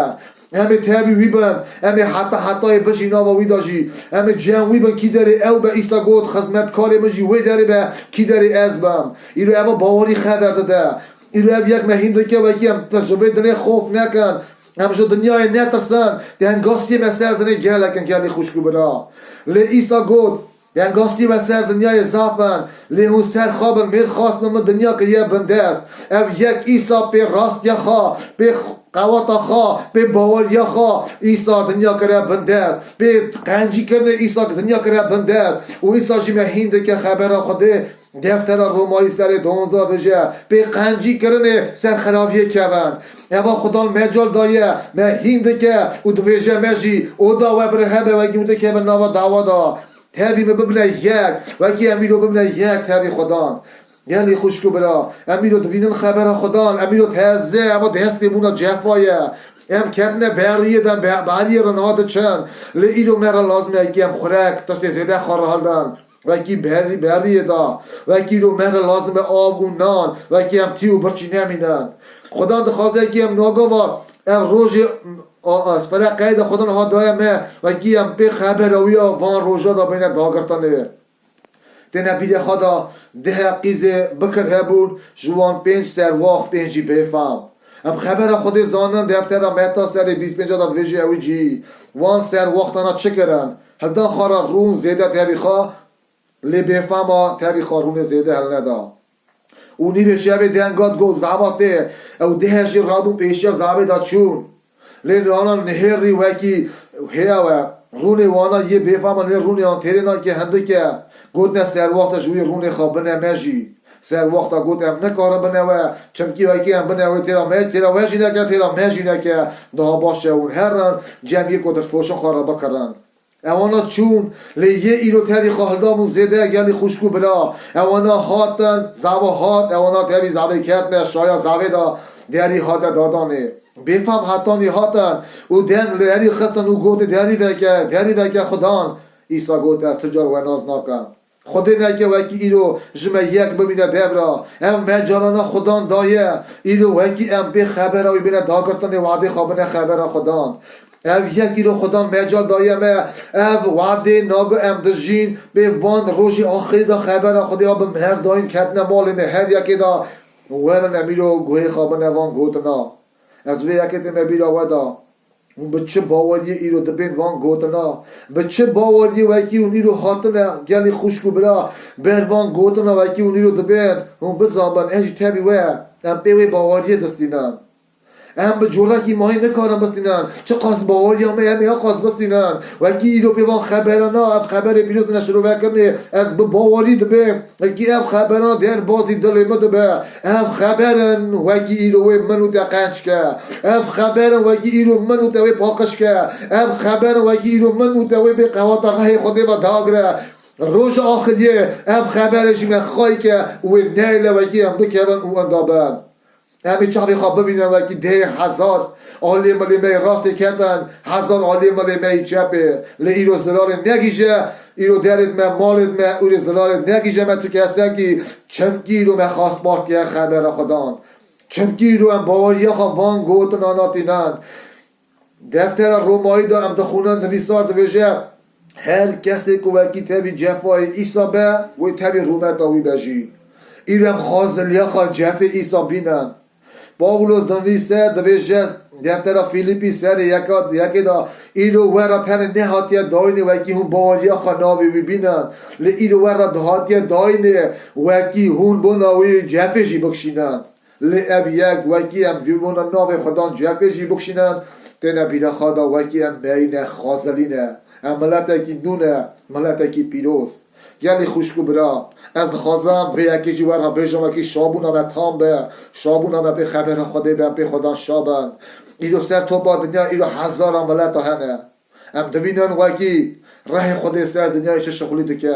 همه تابی وی بن همه حتی بشی ناوا وی داشی همه جمع وی بن کی داری او به ایسا گود خدمت کاری مجی وی داری به کی داری از بم ایرو اما باوری خبر داده ایرو او یک مهین که و که ام تجربه دنیا خوف نکن همشو دنیای نترسن تنگاسی مسر دنیا گلکن گلی خوشگو برا لی ایسا گود دنگاسی و سر دنیای زافن لیهون سر خوابن میر خواست نمو دنیا که یه بنده است او یک ایسا پی راست یا خواه پی قواتا خواه پی باور یا خواه ایسا دنیا کرده بنده است پی قنجی کرده ایسا دنیا کرده بنده است و ایسا جمعه هینده که خبر خوده دفتر رومایی سر 12 دجه پی قنجی کرده سر خرابیه کبن اوا خدا مجال دایه نه هینده که او دویجه مجی او دا و بره همه و گیمده که به نوا دعوا دا تابی ببینه یک و کی امیدو ببینه یک تابی خدان یعنی خوشگو برا امیدو دوینن خبر خدان امیدو تازه اما دست بمونه جفایه ام کتنه بریه دن بریه رنهاد چند لی ایدو مرا لازمه اگه ام خورک تشت زیده خور حالدن و کی بریه دا و کی دو مرا لازمه آب و نان و کی ام تیو برچی نمیدن خدان دخواسته اگه ام ناگوار ام روژ فرق قید خدا ها دایمه و گیم به خبر اویا وان روزا دا بین داگرتنه تنه بیده خدا ده قیزه بکر هبون جوان 5 سر وقت 5 بفهم ام خبر خود زانن دفتر متا سر 25 دا ویجی اوی جی وان سر وقت انا چکرن هدا خارا رون زیده تاریخا لی بفهم تاریخا رون زیده هل ندا اونی به شب دنگات گو زباته او دهش رابون پیشیا زباده چون لین آنها نهری وکی هیا رونه وانا یه بفهمن رونه آن ترینا که هنده که گود نه سر وقتش روی رونه خواب نمیجی سر وقتا گود هم نکاره بنوه چمکی وکی هم بنوه تیرا وجی نکه تیرا میجی نکه daha باشه اون هرن جمعی کدر فوشن خارا بکرن اوانا چون لیه ایرو تری خالدامون زیده گلی خوشگو برا اوانا هاتن زوا هات اوانا تری زوی کتنه شایا زوی دا دیاری هات دادانه بفهم حتی نیهاتن او دن لیری خستن او گوده دیاری بکه خدان ایسا گوده از تجار و ناز ناکن خود نکه وکی ایرو جمعه یک ببینه دبرا ام مجالانا خدان دایه ایرو وکی ام به خبره و بینه داگرتن وعده خوابنه خبره خدان ام یک ایرو خدان مجال دایه مه ام وعده ناگو ام دجین به وان روژی آخری دا خبره خودی ها به مهر داین کتنه مال مهر یکی دا ورن امیرو گوه خوابنه وان گوتنا از وی اکت مبیرا ودا اون به چه باوری ایرو دبین وان گوتنا به چه باوری وکی اون ایرو هاتنه گلی خوشگو برا بر وان گوتنا وکی اون ایرو دبین اون بزامن انجی تبی وی ام پیوی باوری دستینن ام به جولکی ماهی نکارم بستینن چه قاس باوری همه ها قاس بستینن وکی ایرو پیوان خبرنا اب خبر بیروت نشرو وکنه از به باوری دبین وکی اب خبرنا در بازی دلیمه دبه اب خبرن وکی ایرو منو دقنچ که اب خبرن وکی ایرو منو دوی پاکش که اب خبرن وکی ایرو منو دوی به قوات راه خوده و داگره روز آخریه اب خبرش من خواهی که اوی نیله وکی هم دو کبن اون دابن همی چاوی خواب ببینن وکی 10,000 عالی ملی می راست کردن 1000 عالی ملی می چپه لی ایرو زلال نگیجه ایرو درد من مالد من اوی زلال نگیجه من تو کسته که چمکی ایرو من خواست بارد که خبر خدان چمکی ایرو هم باوری خواب وان گوتن آناتینن دفتر رومایی دارم دخونن نویسار دویجه هر کسی که وکی تبی جفای ایسا به وی تبی رومت داوی بجی ایرم خازلیا خواه جف ایسا بینن پاولوس دنویسه دویجه دفتر فیلیپی سر یکی دا ایرو ورا پر نهاتیه داینه وکی هون باوریا خناوی ببینن لی ایرو ورا دهاتیه داینه وکی هون بناوی جفشی بکشینن لی او یک وکی هم ویبون ناو خدان جاکجی بکشینن تینا بیده خدا وکی هم مینه خازلینه ملت کی نونه ملت کی پیروز گلی خوشکو برا از خازم به یکی جوار بیجم کی شابون هم تام به شابون هم به خبر خدا به خدا شابن ایدو سر تو با دنیا ایدو هزار ملت هنه ام دوینن وکی راه خدا سر دنیا چه شغلی دکه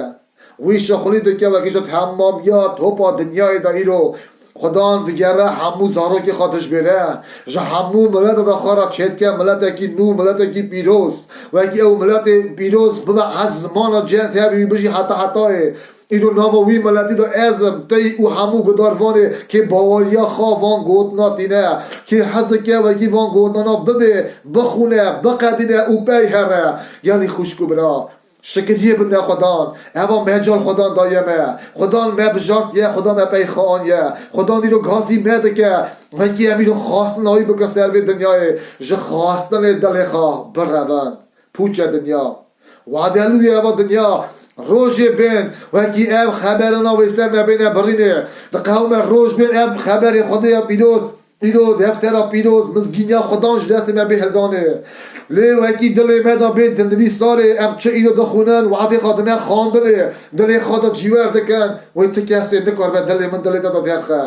وی شغلی دکه وکی جو تمام یا تو با دنیا دا ایدو خدا دیگره همو زارو که خودش بره جا همو ملت دا خارا چید که ملت کی نو ملت کی پیروز و اگه او ملت پیروز ببا از زمان جنت هی بشی حتی اینو ناوی ملتی دا ازم تی او همو گداروانه که باوریا خواه وان گوتنا تینه که حضر که وگی وان گوتنا ببه بخونه بقدینه او بیهره یعنی خوشکو برا شکریه بنده خدان اما مجال خدان دایمه خدان ما بجارت یه خدان ما پیخان یه خدان دیرو گازی مده که وکی امیرو خواستن هایی بکن سر به دنیای جه خواستن دل خواه برون پوچ دنیا وعده لوی اما دنیا روز بین وکی ام خبرنا ویسر نبینه برینه دقیقا روز بین ام خبر خدای پیروز ایرو دفتر پیروز مزگینیا خدانش دست ما بهلدانه لی وکی دلی مدا بید دندوی ساره ام چه ایرو دخونن وعده خادمه خاندنه دلی خادا جیور دکن وی تکسه دکار به دلی من دلی دادا درخه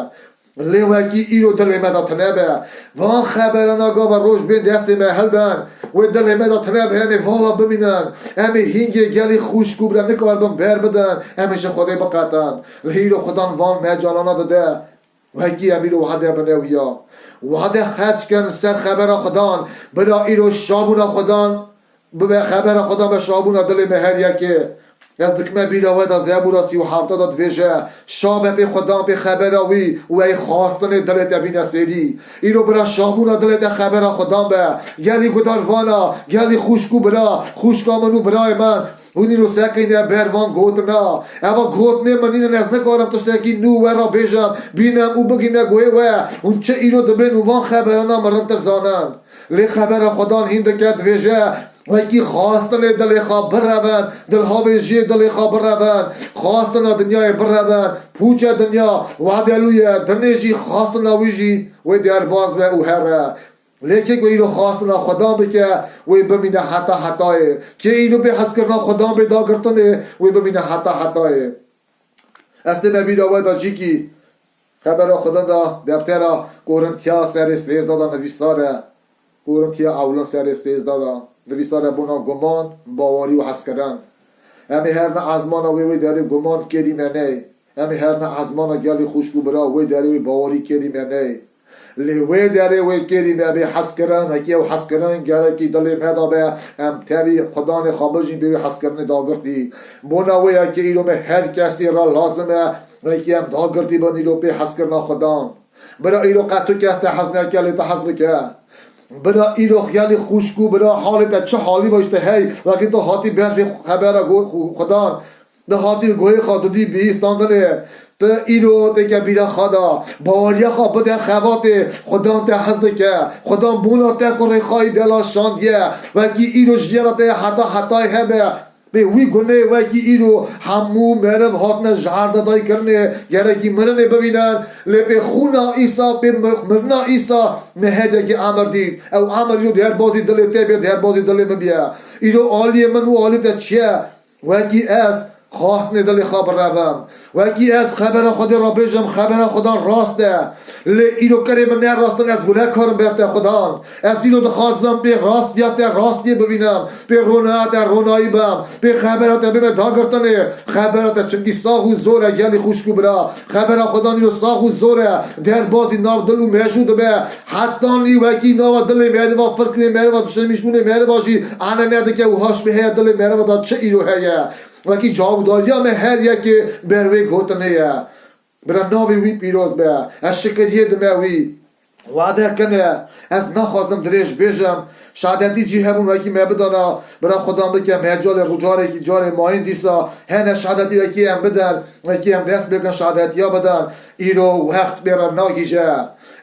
لی وکی ایرو دلی مدا تنبه وان خبرنا گا و روش بین دست ما هلدن و دلی مدا تنبه همه والا ببینن همه هینگه گلی خوش کوبرن نکار بم بر بدن همیشه خدای بقاتن لی ایرو خدان وان مجالانا داده وکی امیرو وعده بنویا وعده خرج کن سر خبر خدان بدا ایرو شابون خدان به خبر خدان به شابون دل مهر یکه از دکمه بیراوه دا زیبورا 37 دا دویجه شام به خدان به خبر وی و ای خواستن دلت بین سری ایرو برا شابون دلت خبر خدان به گلی گداروانا گلی خوشکو برا خوشکامنو برای من اونی رو سکینه بروان گوتنا اما گوتنه منین از نکارم تشتکی نو و را بیجم بینم او بگینه گوه و اون چه ایرو دبین وان خبرانا مرنتر زانن لی خبر خدان هنده کد ویجه وکی خواستن دل خواه برون دل ها ویجه دل خواه برون خواستن دنیای برون پوچ دنیا وعدلویه دنیجی خواستن ویجی و در باز به او هره لیکن کوئی رو خواستنا خدا بکه وی ببینه حتی که اینو به حس کرنا خدا به دا کرتنه وی ببینه حتی استه مبید آوه دا جی کی خبر خدا دا دفتر کورنتیا سر 13 دا نویساره کورنتیا اولان سر 13 دا نویساره بنا گمان باوری و حس کردن همی هر نه ازمانا وی داری گمان کردی منه همی هر نه ازمانا گلی خوشگو برا وی داری وی باوری کردی منه لیوی داره وی کردی به حس کردن هکی او حس کردن گره کی دلی مدا به ام تبی خدا نه خاموشی به حس کردن داگرتی بنا وی که ایرو به هر کسی را لازمه وی ام داگرتی بنی رو به حس کردن خدا برا ایرو قطو کسی حس نکلی تا حس بکه برا ایرو خیالی خوشگو برا حالت چه حالی باشته هی وقتی تو هاتی به خبر خدا ده هاتی گوی خادودی بیستاندنه به ایرو دیگه بیده خدا باوریا خواه بده خوات خدا ته حضد که خدا بولا ته کنه خواهی دلا شاندیه وکی ایرو جیانا ته حتی هبه به وی گونه وکی ایرو همو مرم هاتن جهر دادای کرنه گرکی مرنه ببینن به خونا ایسا به مرنا ایسا مهده که امر دید او امر یو در بازی دل ته بیر در بازی دل مبیه ایرو آلی من و آلی ته چیه وکی از خواستن دل خبر روم وکی از خبر خدا را بجم خبر خدا راسته لی ایرو کریم نه راستن از گناه کارم برده خدا از ایرو دخواستم به راستی ببینم به رونایی بم به خبرات بیم داگرتنه خبرات چنگی ساخو زوره گلی خوشکو برا خبر خدا نیرو ساخو زوره در بازی ناو دلو مشود به حتی لی وکی ناو دل میده و فرقی میده و شمیشمونه میده باشی آنه میده که اوهاش به هر دل میده و چه ایرو هیه وکی جاوداریا میں هر یکی بروی گوتنه یا برا ناوی وی پیروز بیا از شکریه دمه وی وعده کنه از نخواستم دریش بیجم شهادتی جی همون وکی می بدانا برا خدا بکم هجال رجاره کی جار ماین دیسا هنه شهادتی وکی هم بدن وکی هم دست بکن شهادتی ها بدن ایرو وقت برا ناگیجه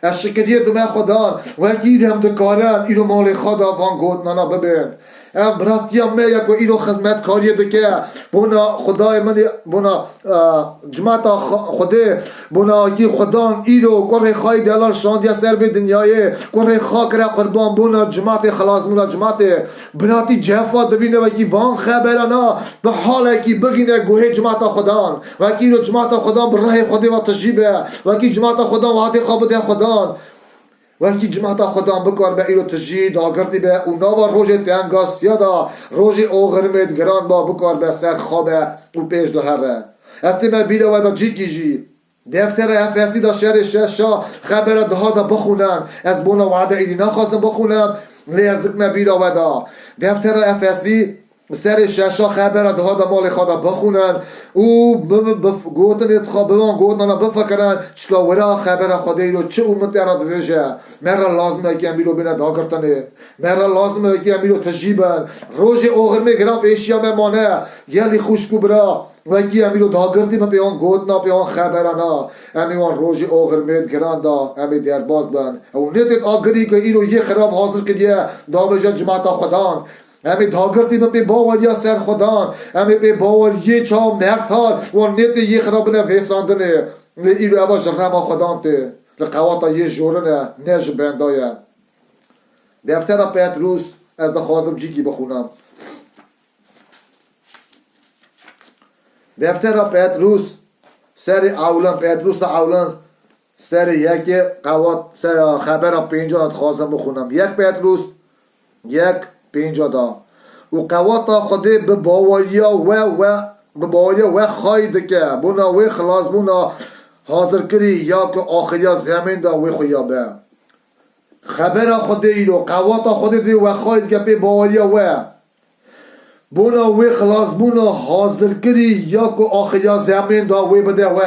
از شکریه دمه خدا وکی هم دکارن ایرو مال خدا وان گوتنانا ببین ام براتی می یک ایرو خدمت کاری دکه بونا خدای من بونا جماعت خوده بونا کی خدان ایرو کره خای دلال شاندیا سر به دنیای کره خاک را قربان بونا جماعت خلاص بونا جماعت براتی جفا دبینه و کی وان خبرنا به حال کی بگینه گوه جماعت خدان و کی رو جماعت خدان برای خود و تجیبه و کی جماعت خدان وعده خوابه خدان وقتی جماعت خدام بکار به ایرو تجید آگردی به اونها روز تنگاسیا دا روز اوغرمید گران با بکار به سر خوابه و پیش دهره استی من بیده و دا جی کیجی دفتر افسی دا شهر ششا خبر ده دا بخونم از بونا وعده ایدی نخواستم بخونم لی از دکمه بیده و دا دفتر افسی سر ششا خبر ده دا مال خدا بخونن او گوتن اتخاب بوان گوتن بفکرن چکا ورا خبر خدا ایرو چه امت را دویجه مرا لازمه که امیرو بینه داگرتنه مرا لازمه که امیرو تجیبن روژ اوغرمه گرام پیشیا ممانه گلی خوشکو برا و کی امیرو داگردی من پیان گوتنا پیان خبرنا امیوان روژ اوغرمه گران دا امی در باز بن او نیتت آگری که ایرو یه خراب حاضر کدیه دا بجا جماعت خدان امی داگرتی من به باوریا سر خدان امی به باوریه چا مرتال و نیت یه خراب نه ویساندنه ایرو اواج رما خدان ته لقواتا یه جورنه نج بندایه دفتر پتروس از دخوازم جیگی بخونم دفتر پتروس سر اولن پتروس اولن سر یک قوات سر خبر 50 خوازم بخونم یک پتروس یک 50 دا و قواتا خوده به باوریا به باوریا و خواهید که بونا و خلاص بونا حاضر کری یا که آخریا زمین دا و خویابه خبر خوده ایرو قواتا خوده دی و خواهید که به باوریا و بونا و خلاص بونا حاضر کری یا که آخریا زمین دا و بده و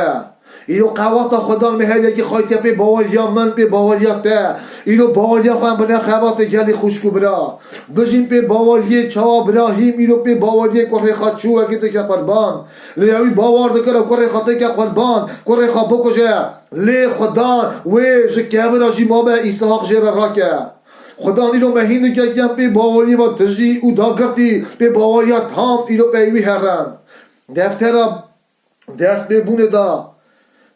ایرو قواتا خدا مهر یکی خواهید که به باوریا من به باوریا ته ایرو باوریا خواهم بنا خوات گلی خوشکو برا بجین به باوریه چا ابراهیم ایرو به باوریه کره خواد چو اگه تو که قربان لیوی باور دکره کره خواته که قربان کره خواه بکشه لی خدا و جکمه را جی ما به ایساق جیر را که خدا ایرو مهین که کم به باوری و تجی او داگرتی به باوریا تام ایرو پیوی هرن دفتر دست ببونه دا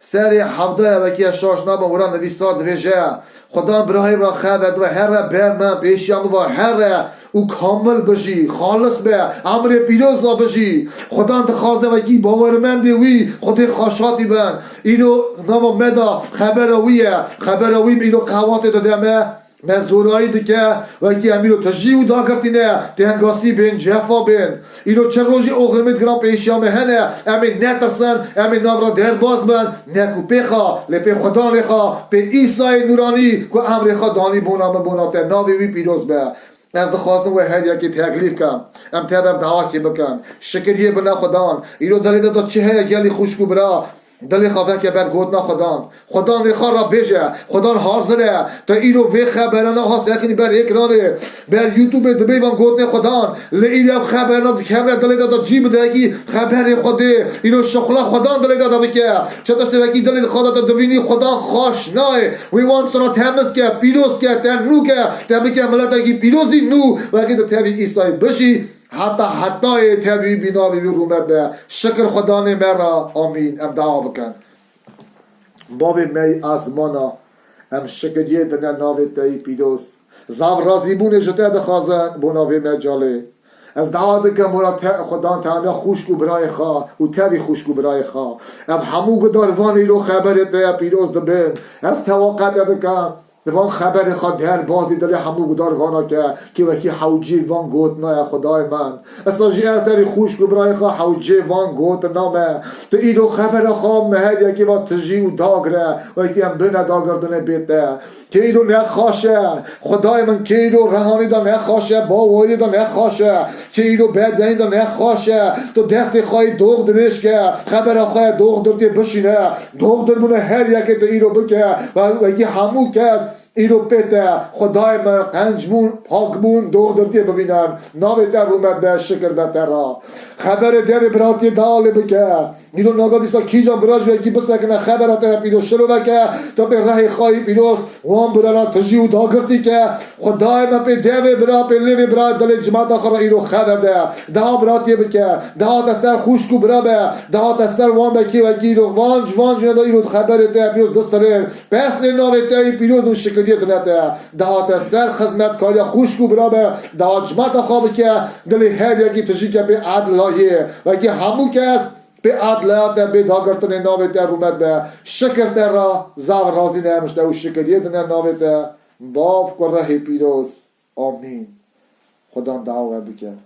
سری حفظه وکی شاش نام وران نویساد ویژه خدا برای را خبر و هر بر من پیشیام و هر او کامل بشی خالص به امر پیروز بشی خدا انتخابه وکی باورمندی وی خود خاشاتی بن اینو نام مدا خبر وی اینو قوات دادمه مزورایی دیگه وکی امیرو تجیو دا کردینه تنگاسی بین جفا بین اینو چه روزی اوغرمت گرام پیشیام هنه امی نترسن امی ناورا در باز بن نکو پیخا لپی خدا نخا پی ایسای نورانی که امر خدا دانی بونا تا ناوی وی پیروز به از دخواستم و هر یکی تکلیف کن ام تبب دعا کی بکن شکریه بنا خدان اینو دلیل دا چه هر گلی خوشکو برا دلی خواه که بر گودنا خدا نخواه را بجه خدا حاضره تا اینو به خبرانه هاست یکنی بر اکرانه بر یوتیوب دبی وان گودن خدا لیلی اب خبرانه کمره دلی دا جیب دهگی خبر خوده اینو شخلا خدا دلی دا بکه چه دسته وکی دلی خدا دا دوینی خدا خوش نای وی وان سنا تمس که پیروز که تن نو که تبی که ملت اگی پیروزی نو وکی دا تبی ایسای بشی حتی تبی بیناوی رومت به شکر خدا نه مرا آمین ام دعا بکن بابی می از مانا ام شکریه دنیا ناوی تایی پیدوس زاو رازی بونه جته دخوازن بوناوی مجاله از دعا دکم بونا خدا تعالی خوشکو برای خواه و تبی خوشکو برای خواه ام همو گداروانی رو خبرت به پیدوس دبین از توقع دکم وان خبر خود در بازی داره همو گدار وانا که وکی حوجی وان گوت نه خدای من اساجی از داری خوش برای خوا حوجی وان گوت نامه تو ایدو خبر خواه مهد یکی وان تجی و داگره و یکی هم بینه داگردنه بیته که ایدو نخواشه خدای من که ایدو رهانی دا نخواشه باوری دا نخواشه که ایدو بدنی دا نخواشه تو دست خواهی دوغ دنش که خبر خواهی دوغ درتی بشینه دوغ در بونه هر یکی تو ایدو بکه و یکی همو که ایرو پیته خدای من قنجمون پاکمون دوغ درتی ببینن ناوی در رومت به شکر بتر را خبر در براتی دالی بکه ایرو ناگا دیسا کیجا براج و کی بس کنه خبرات پیرو شروع که تو به راه خواهی پیروز وام برانا تجی و داگرتی که خدای ما به دیو برا به لیو برا دل جماعت آخر ایرو خبر ده ده برات یه بکه ده دستر خوشکو برا به ده دستر وام بکی و کی رو وان جنا ایرو خبر ده پیروز دستره پس نه نوې ته پیروز نو شکریت نه ده دستر خدمت کاری خوشکو برا به ده جماعت خواب که دل هر یکی تجی که به عدلایه و کی همو که به عدالت به داگرتن ناوت رومت به شکر را زاو راضی نمشته و شکریت نه ناوت باف کره پیروز آمین خدا دعوت بکن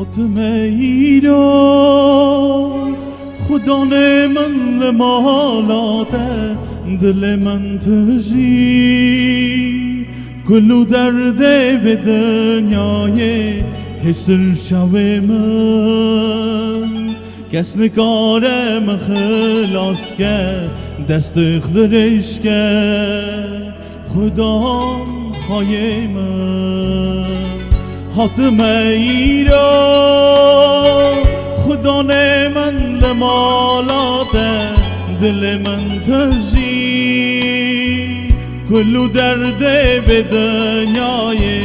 حتم ایران خدا نه من لمالاته دل من تجی کلو درد به دنیای حسر شوه من کس نکارم خلاص که دست اخدرش که خدا خواهی من حاتم ایران خدا نه من لمالاته دل من تجی کلو درد به دنیای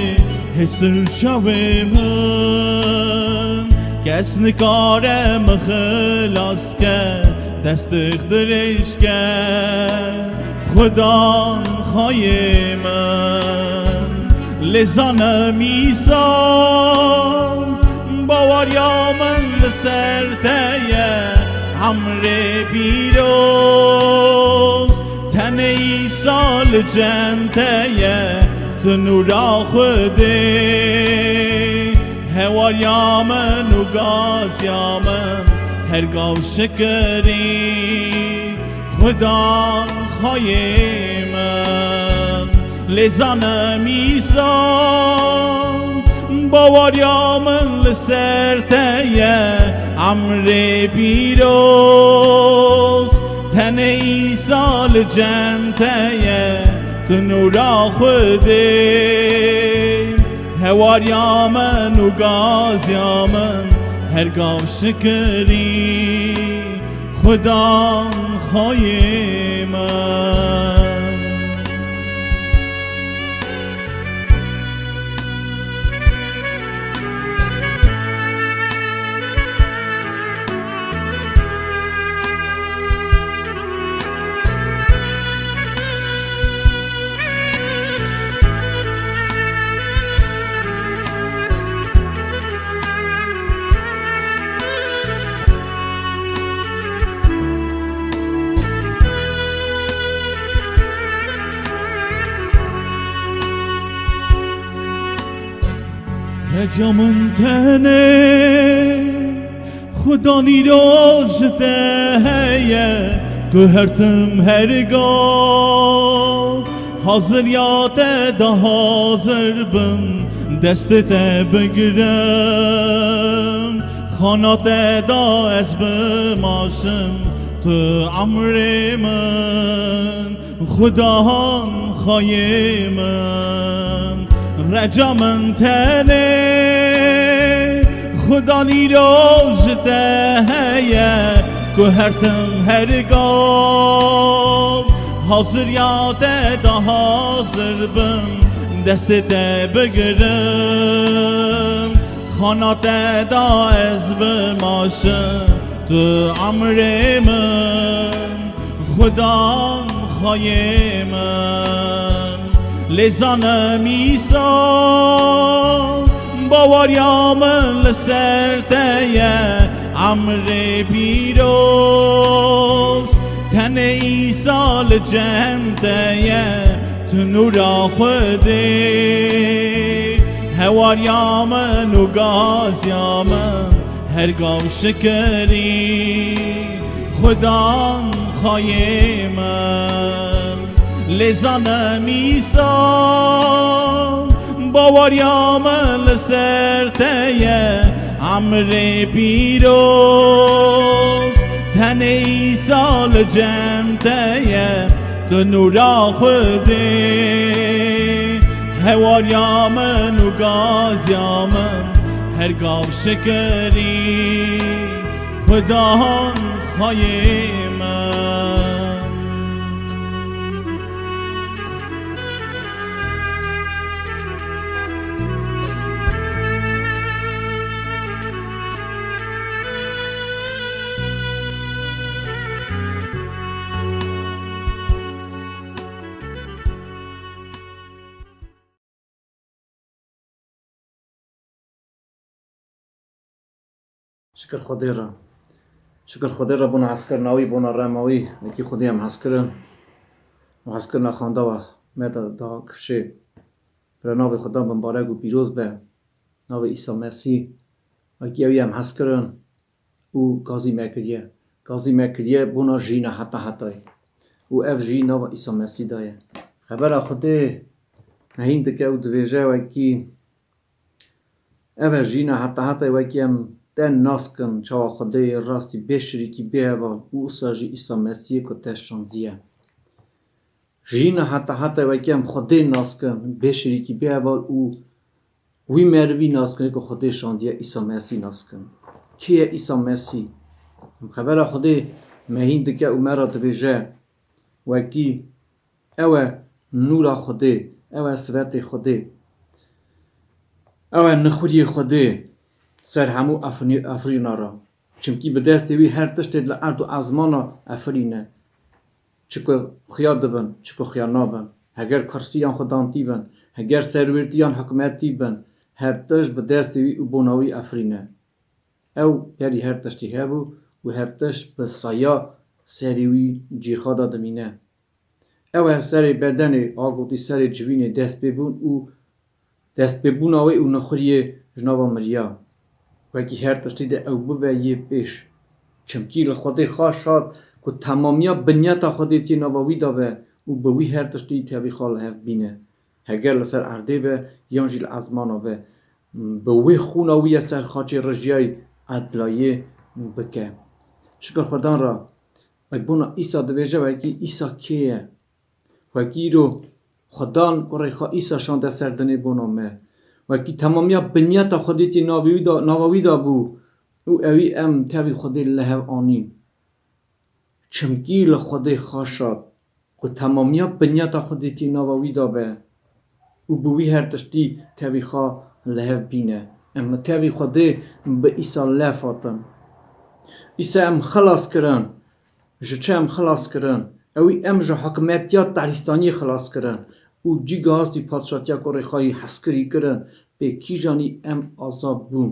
حسر شوه من کس نکارم خلاص که دست اخدرش که خدا خواهی من لزانم ایسان باوریا من لسرتیه عمر پیروز تن ایسا لجنتیه تو نورا خوده هواریا من و گازیا من هرگاه شکری خدا خواهی من لزانم ایسان باوریا من لسرتیه عمر پیروز تن ایسا لجنتیه تو نورا خوده هواریا من و گازیا من هرگاه شکری خدا خواهی من رجامن تنه خدا نیروشته هیه گوهرتم هرگاه حاضر یاته ده حاضر بم دستت بگیرم خانات دا از بماشم تو عمر من خدا خواهی من رجامن تنه خدا نیروشته هیه گوهرتم هرگاه حاضر یاده دا حاضر بم دستت بگیرم خانات دا از بماشم تو عمر من خدا خواهی من لزانم ایسان باوریا من لسرتیه عمر پیروز تن ایسا لجنتیه تو نورا خوده هواریامن و گازیامن هرگاه شکری خدان خواهیم لزانم ایسان باوریامن لسرتیه امر پیروز تن ایسا لجمتیه تو نورا خوده هواریامن و گازیامن هرگاه شکری خدان خواهیم شکر خدا را بنا عسکر ناوی بنا رماوی نکی خودی هم عسکرن و عسکر نخوانده و میده دا کشه برای ناوی خدا مبارک و پیروز به ناوی عیسی مسیح و گیوی هم عسکرن او گازی مکریه بنا جینه حتی او اف جی ناوی عیسی مسیح دایه خبر خدا نهین دکه او دویجه و کی اف جینه حتی و کی هم den nasken çawa Xwedayê rastî bêşirîkî bêheva û wisa jî Îsa Mesîhê ku te şandiye. Jîna heta wekî em Xwedê naskin bêşirîkî bêheva û wî merivî naskin ku Xwedê şandiye Îsa Mesîh naskin. Kê ye Îsa Mesîh? Xebera Xwedê me hîn dike û me ra dibêje wekî ew e nûra Xwedê, ew e sivetê Xwedê, ew e nixuriyê Xwedê سر همو افرینا را چمکی به دست وی هر تشت ل ارد و ازمانا افرینه چکو خیا دبن چکو خیا نابن هگر کرسیان خدانتی بن هگر سرورتیان حکومتی بن هر تشت به دست وی و بوناوی افرینه او یعنی هر تشتی هبو و هر تشت به سایا سریوی جیخادا دمینه او سر بدن آگوتی سر جوین دست ببون و دست ببوناوی و نخوری جنابا مریا وکی هر تشتی ده او ببه یه پیش چمکی لخوده خواه شاد که تمامیا بنیتا خوده تی نواوی دا به و بوی هر تشتی تیوی خواه هف بینه هگر لسر عرده به یان جیل ازمانا به بوی خوناوی سر خاچه رجیای عدلایه بکه شکر خدان را وکی بونا ایسا دویجه وکی ایسا کیه وکی رو خدان قره خواه ایسا شانده سردنه بونا مه وکی تمامیا بنیتا خودتی نواوی دا بو او اوی ام تاوی خودی لحو آنیم چمکی لخودی خاشاد و تمامیا بنیتا خودتی نواوی دا به او بوی هر تشتی تاوی خواه لحو بینه اما تاوی خودی به ایسا لفاتن ایسا ام خلاص کرن جچه ام خلاص کرن اوی ام جا حکمتیات دارستانی خلاص کرن او جی گازی پادشاتیا کوری خواهی حسکری کرن به کی جانی ام عذاب بون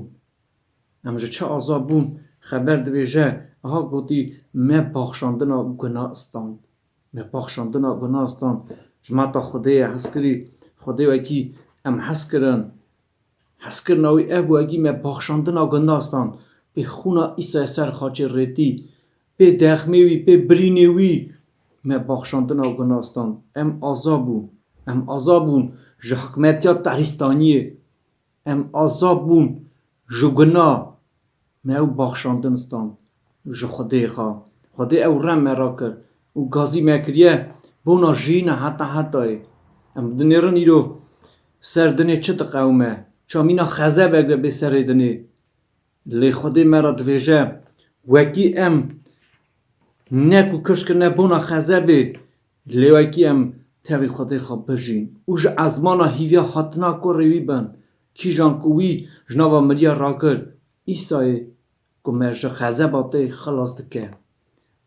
ام جا چه عذاب بون خبر دویجه اها گوتی me بخشاندنا گناه استان جماعتا خدای حسکری خدای وکی ام حسکر ناوی اب وکی me بخشاندنا گناه استان به خونا ایسا سر خاچه ریتی به دخمیوی به برینیوی me بخشاندنا گناه استان ام عذاب بون جه حکمتیات دارستانیه ام عذاب بون جو گناه ما او بخشاندن استان جو خدای خواه خدای او رم مرا کر او گازی مکریه بونا جینه حتی ام دنیرن ایرو سردنه چه تقومه چامینا خزه بگه به سردنه لی خدای مرا دویجه وکی ام نکو کشکنه بونا خزه بی لی وکی ام تاوی خدای خواه بجین او جه ازمانا هیویا حتنا کو روی بن کی جان کوی جناوا مریا را کر ایسای کو مرجه خزه باته خلاص دکه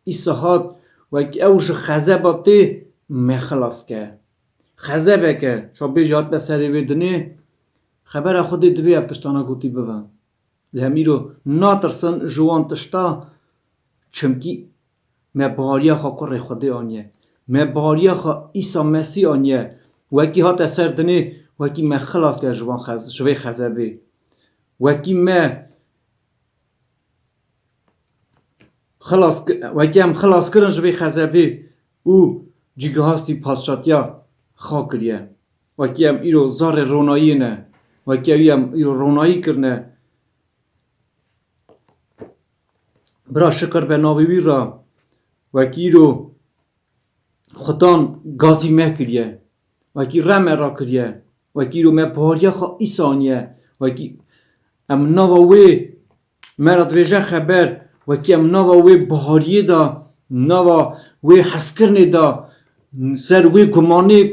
ایسا هات وکی او جه خزه باته می خلاص که خزه بکه چا بیجات به سری ویدنه خبر خودی دوی افتشتانا گوتی بون لهمیرو ناترسن جوان تشتا چمکی می باریا خواه کر خودی آنیه me bariya kha Isa Mesih aniye weki hat eser dine وکی ما خلاص کرد جوی خزبه وکی ما وکی هم خلاص کردن جوی خزبه او جیگه هاستی پادشاتیا خواه کریه وکی هم ایرو زار رونایی نه وکی هم ایرو رونایی کرنه برا شکر به ناوی را وکی رو خدان گازی مه کریه وکی رمه را کریه وکی رو مه باریا خواه ایسانیه وکی ام ناوی مرا دویجه خبر وکی ام ناوی بهاریه دا ناوی حسکرنه دا سر وی گمانه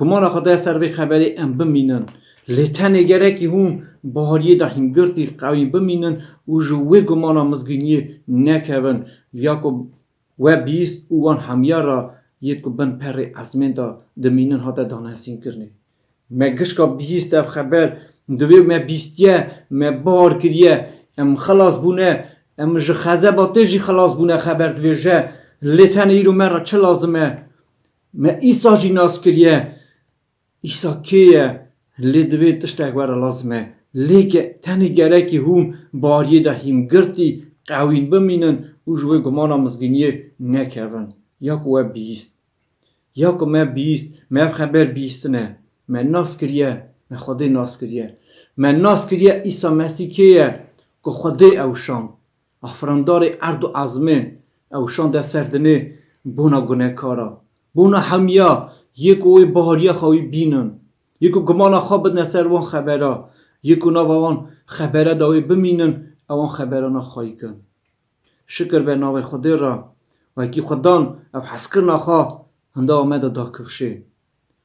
گمان خدا سر وی خبری ام بمینن لیتنه گره که هم بهاریه دا هنگرتی قوی بمینن و جو وی گمانه مزگینی نکون یا که و بیست اوان همیه را یک بن پر ازمین دا دمینن ها دا دانستین کرنه مگش که بیست اف خبر دوی ما بیستیه ما بار کریه ام خلاص بونه ام جه خزه باته جی خلاص بونه خبر دوی جه لیتن ایرو مرا چه لازمه ما ایسا جی ناس کریه ایسا کیه لی دوی تشتاک وره لازمه لیکه تنی گره که هم باریه ده هم گرتی قوین بمینن و جوی گمانا مزگینیه نکرون یا که و بیست یا که ما بیست ما خبر بیست نه ما ناس کریه ما خودی ناس کریه ما ناس کریه ایسا مسیح کیه که خودی اوشان افراندار ارد و عظمه اوشان ده سردنه بونا گناه کارا بونا همیا یکوی بهاریا خواهی بینن یکو گمانا خواب بدن سر وان خبره یکو ناوان خبره داوی بمینن اوان خبره نا خواهی کن شکر به ناوی خودی را و اکی خودان او حسکر نخواه هنده آمده دا کفشه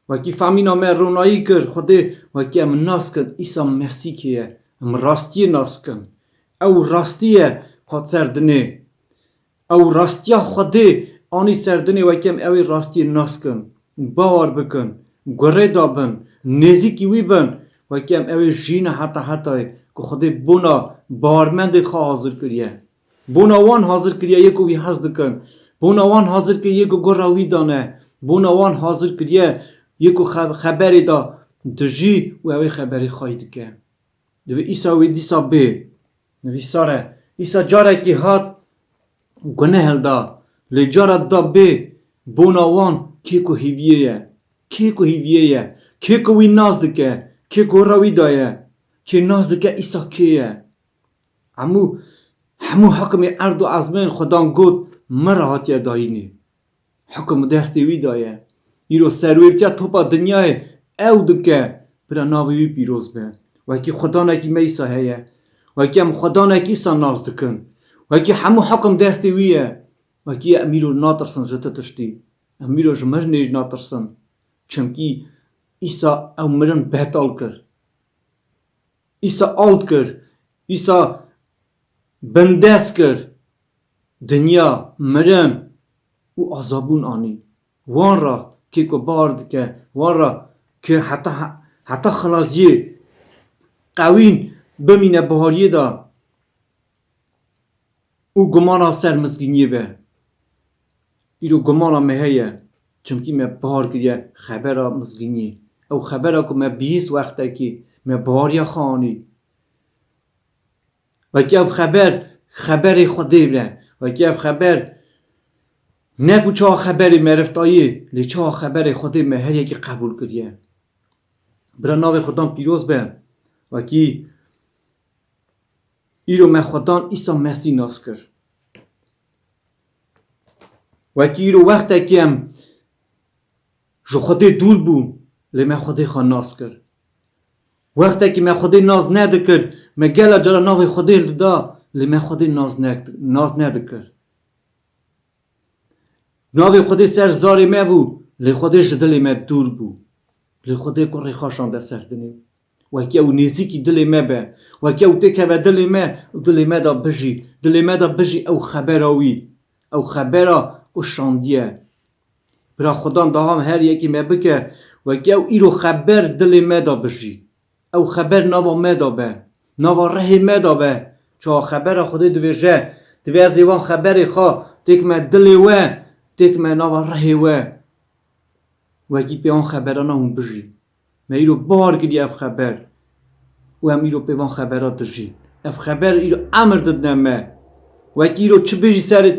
و اکی فهمین آمه رونایی کرد خودی و اکی ام ناس کرد ایسا مسیح کیه ام راستی ناس کن او راستیه هات سردنه او راستیا خودی آنی سردنه و اکی ام اوی راستی ناس کن باور بکن گره دابن نزیکی وی بن و اکی ام اوی جین حتی که خودی بونا بارمندت خواه حاضر کریه بونا وان حاضر کریه یکو وی حض دکن بونا وان حاضر کریه یکو گراوی دانه بونا وان حاضر کریه یکو خبری دا دجی و اوی خبری خواهی دکه دوی ایسا وی دیسا بی نوی ساره ایسا جاره که هات گنه دا لی جاره دا بی بونا وان که هیویه که وی ناز دکه که گراوی دایه که ناز دکه ایسا کیه همو حکم ارد و عظمین خدان گود مرا هاتیه داینی حکم دستی وی دایه ایرو سرویرتیا توپا دنیای او دکه برا ناوی پیروز به و اکی خدا نکی میسا هیه و اکی هم خدا نکی ایسا ناز دکن و اکی همو حکم دستی ویه و اکی امیرو ناترسن جتا تشتی امیرو جمر نیج ناترسن چمکی ایسا او مرن بهتال کر ایسا آلد کر ایسا بندس کر دنیا مرن و عذابون آنی وان را که بارد که وان را که حتی خلاصیه قوین بمینه بهاریه دا او گمانا سر مزگینیه به ایرو گمانا مهیه چمکی ما بهار کریه خبره مزگینیه او خبره که ما بیست وقته که ما بهاریه خانی و که او خبر خودی بره و که او خبر نکو چه خبری مرفتایی لی چه خبر خودی مهر یکی قبول کریه برا ناو خودان پیروز به و کی ایرو من خودان ایسا مسیح ناس کر و کی ایرو وقت که هم جو خودی دول بو لی من خودی خواه ناس کر وقت که من خودی ناز نده کر من گل جرا ناو خودی دا لی من خودی ناز نده کر ناوی خودی سر زاری ما بو لی خودی جدلی ما دور بو لی خودی کاری خاشان ده سر دنی و که او نیزیکی دلی ما به و که او تکه و دلی ما دا بجی او خبره او شاندیه برا خودان دا هم هر یکی ما بکه و که او ایرو خبر دلی ما دا بجی او خبر نوا ما دا به نوا ره ما دا به چه خبر خودی دوی از ایوان خبری خواه تک ما دلی تک ما نوا ره و کی پیان خبرانه هم بجی ما ایرو بار کردی اف خبر و هم ایرو پیوان خبرات دژین اف خبر ایرو امر دد نمه و کی ایرو چه بیجی سر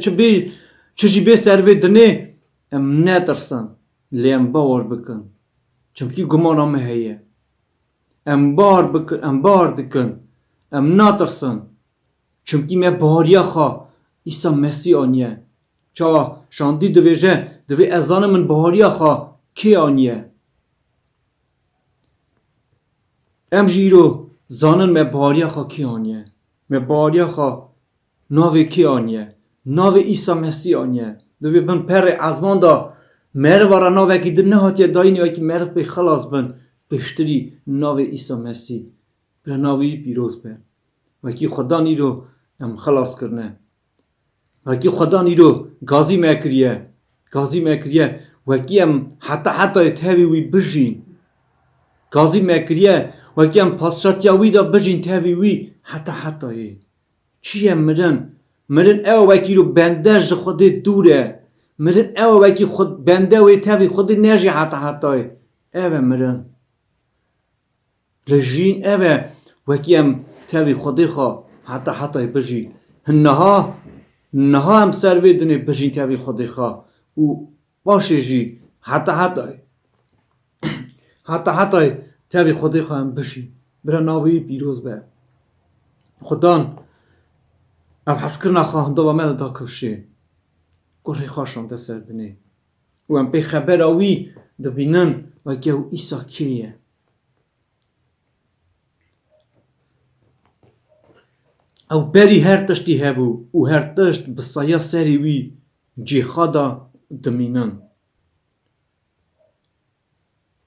چه جی به سر دنه ام نترسن لیم باور بکن چمکی گمان ام هیه ام بار دکن ام نترسن چمکی ما باریا خا عیسی مسیح آنیه چا شاندی دوی ازان من باریا خا کی آنیه ام جیرو زانن ما باریا خا کی آنیه ما باریا خا ناوی کی آنیه ناوی عیسی مسیح آنیه دوی بن پر ازمان دا مرو وارا ناوی که در نهاتیه داینی وی که مرو بی خلاص بن بشتری ناوی عیسی مسیح بر ناوی پیروز بر وی که خدا نیرو ام خلاص کرنه وی که خدا نیرو گازی مکریه وی که ام حتی تاوی وی بجین گازی مکریه وی که ام پادشاتیاوی دا بجین تاوی وی حتی چیه مرن او وی که رو بندش خود دوره مرن او وی که خود بنده وی تاوی خود نجی حتی او مرن لجین او وی که ام تاوی خودی خواه حتی بجین نها هم سروی دنی بجین تاوی خودی خواه و باشه جی حتی تاوی خودی خواه هم بجین برا ناوی پیروز به خدان ام حس کرنا خواه دو من دا کفشه گره خواشم ده سر دنی و ام پی خبر آوی دبینن و که او ایسا کیه او بری هر تشتی هبو و هر تشت بسایا سری وی جی خدا دمینن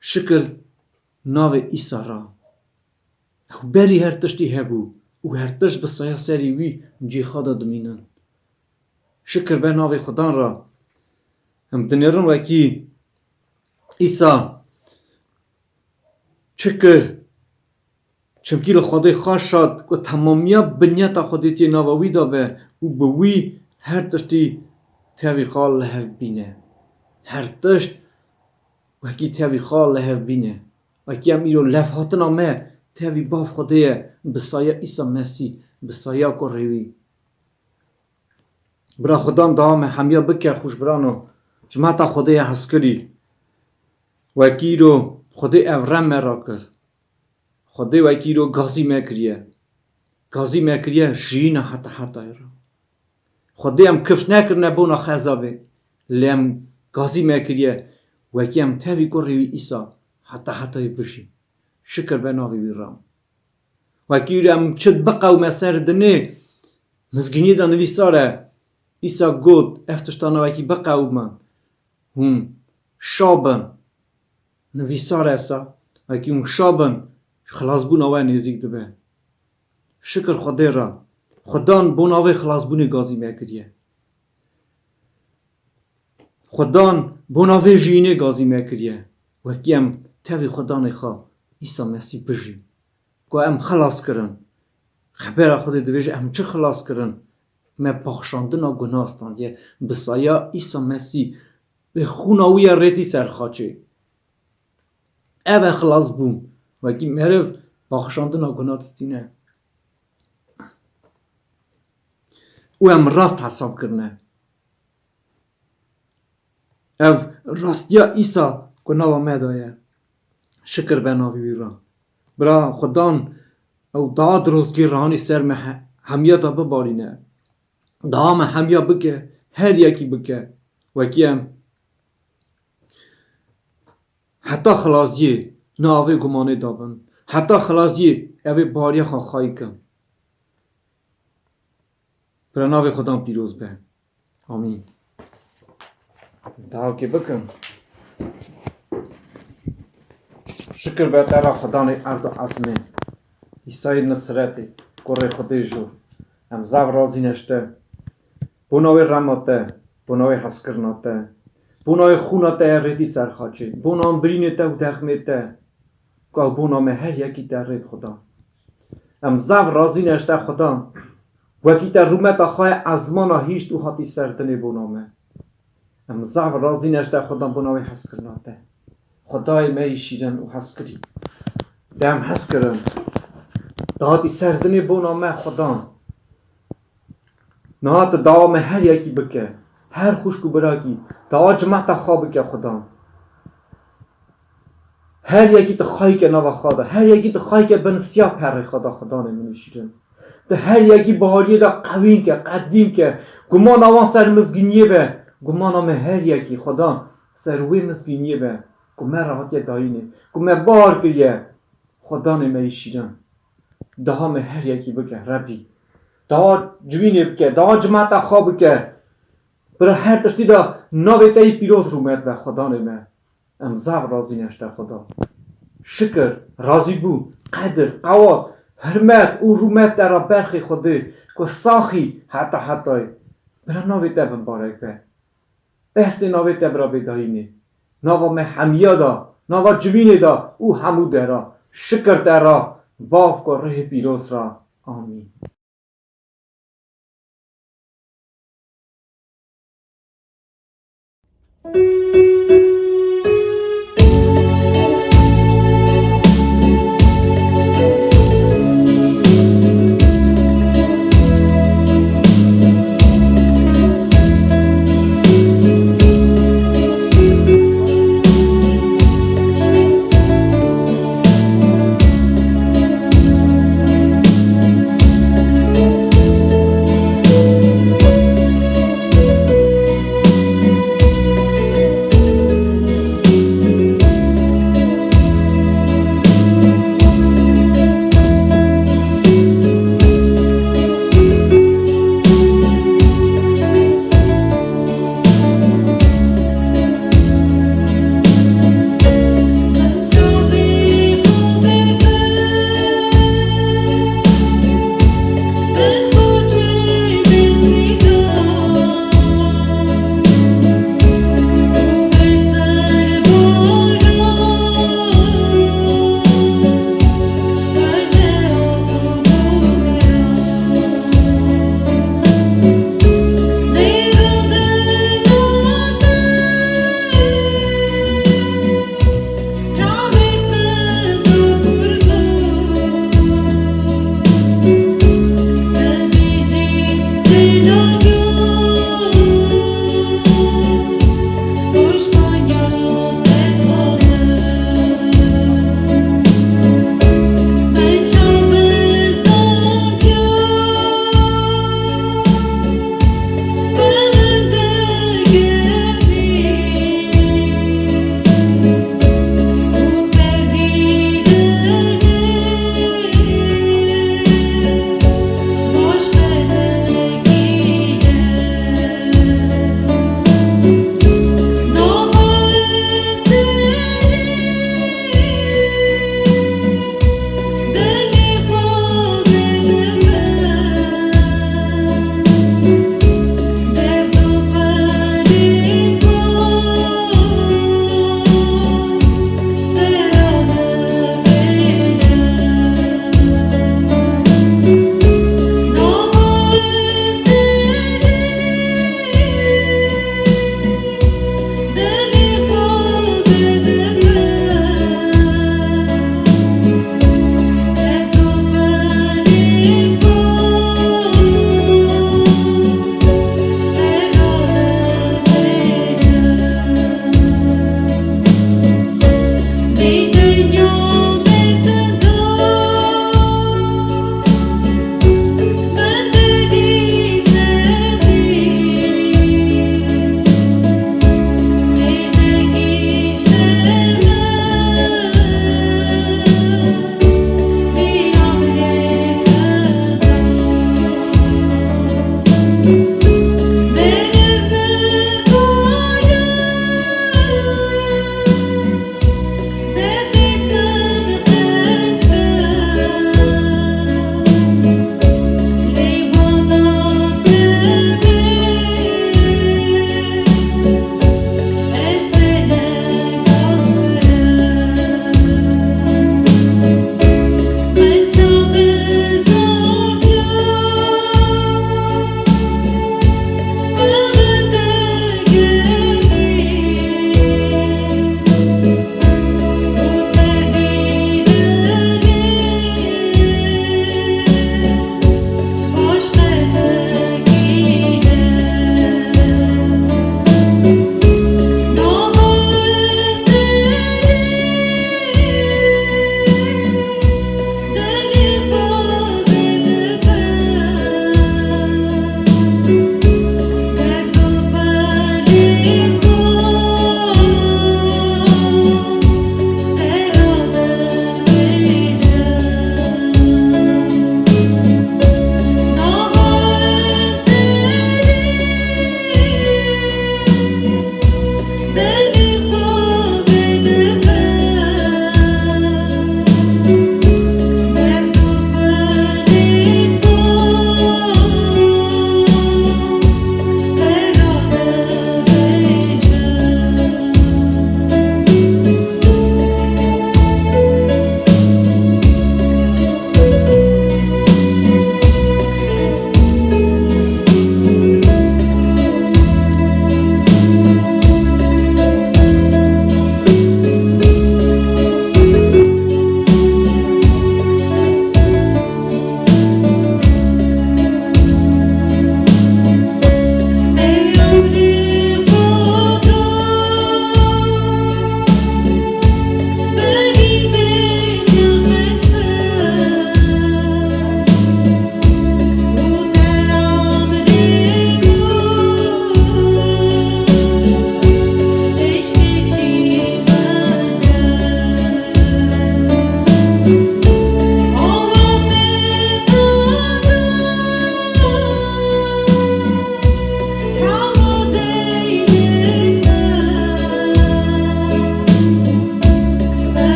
شکر ناو ایسا را او بری هر تشتی هبو و هر تشت بسایا سری وی جی خدا دمینن شکر به ناو خدا را هم دنیرن و کی ایسا شکر چمکی خدای خواست شد و تمامیت بنیت خودی تی ناوی دابه و به وی هر تشتی تاوی خال لحف بینه هر تشت وکی تاوی خال لحف بینه وکی هم ایرو لف هاتنا مه تاوی باف خدایه بسایه ایسا مسیح بسایه کو روی برا خدام دامه همیا بکه خوش برانو جماعتا خدایه حسکری وکی ایرو خدای اورم مرا کرد خدای وکی رو گازی مکریه جین حتی را خدای هم کفش نکرنه بونا خزابه لیم گازی مکریه وکی هم تاوی کوری ایسا حتی بشی شکر به ناوی ویرام وکی رو هم چد بقاو مسر دنه مزگینی دا نویساره ایسا گود افتشتانه وکی بقاو من هم شابن نویساره ایسا وکی هم شابن خلاص بون آوه نزیک دبه شکر خدا را خدان بون آوه خلاص بون گازی میکریه خدان بون آوه جینه گازی میکریه وکی هم تاوی خدان خواه ایسا مسیح بجی که هم خلاص کرن خبر خدا دویجه هم چه خلاص کرن ما پاخشاندن ها گناستان یه بسایا ایسا مسیح به خوناوی ریتی سرخاچه اوه خلاص بون وکی مرف باخشاندن ها گناه دستینه او هم راست حساب کرنه او راستیا ایسا گناه و مدایه شکر به ناوی بیران برا خدان او داد روزگی رهانی سر me همیا دا ببارینه دا me همیا بکه هر یکی بکه وکی هم حتی خلاصیه ناوی گمانه دابن حتی خلاصی اوی باری خواهی کن برای ناوی خدا پیروز به آمین دعا که بکن شکر به تعالی خدا نه ارد و عظمه عیسی نصرتی کره خودی جو هم زب رازی نشته بوناوی رماته بوناوی حسکرناته بوناوی خوناته ریدی سرخاچه بونام برینته و دخمیته که بونام هر یکی در رید خدا هم زب رازی نشته خدا وکی در رومت خواه ازمانا هیچ و حتی سردنی بونامه هم زب رازی نشته خدا بوناوی حسکرناته خدای می شیرن و حس کری دم حس کرن دادی سردنی بو نامه خدا نهات دام هر یکی بکه هر خوشکو براکی تا جمعت خواب که خدا هر یکی تو خواهی که نوا خدا هر یکی تو خواهی که بنسیا پر خدا نمی شیرن ده هر یکی بهاریه ده قوین که قدیم که گمان آوان سر مزگینیه به گمان آمه هر یکی خدا سروی مزگینیه به گمان راحتی داینه گمان بار کریه خدا نمی شیرن ده همه هر یکی بکه ربی ده جوینه بکه ده جماعت خواب بکه برای هر تشتی ده ناوی تایی پیروز رومت به خدا نمی امزاب راضی نشته خدا شکر راضی بو قدر قوا حرمت او رومت در برخی خوده که ساخی حتی برای ناوی تب مبارک به بست ناوی تب را بدهینه ناوا مه حمیه دا ناوا جوینه دا او همو درا شکر درا باف که ره پیروز را آمین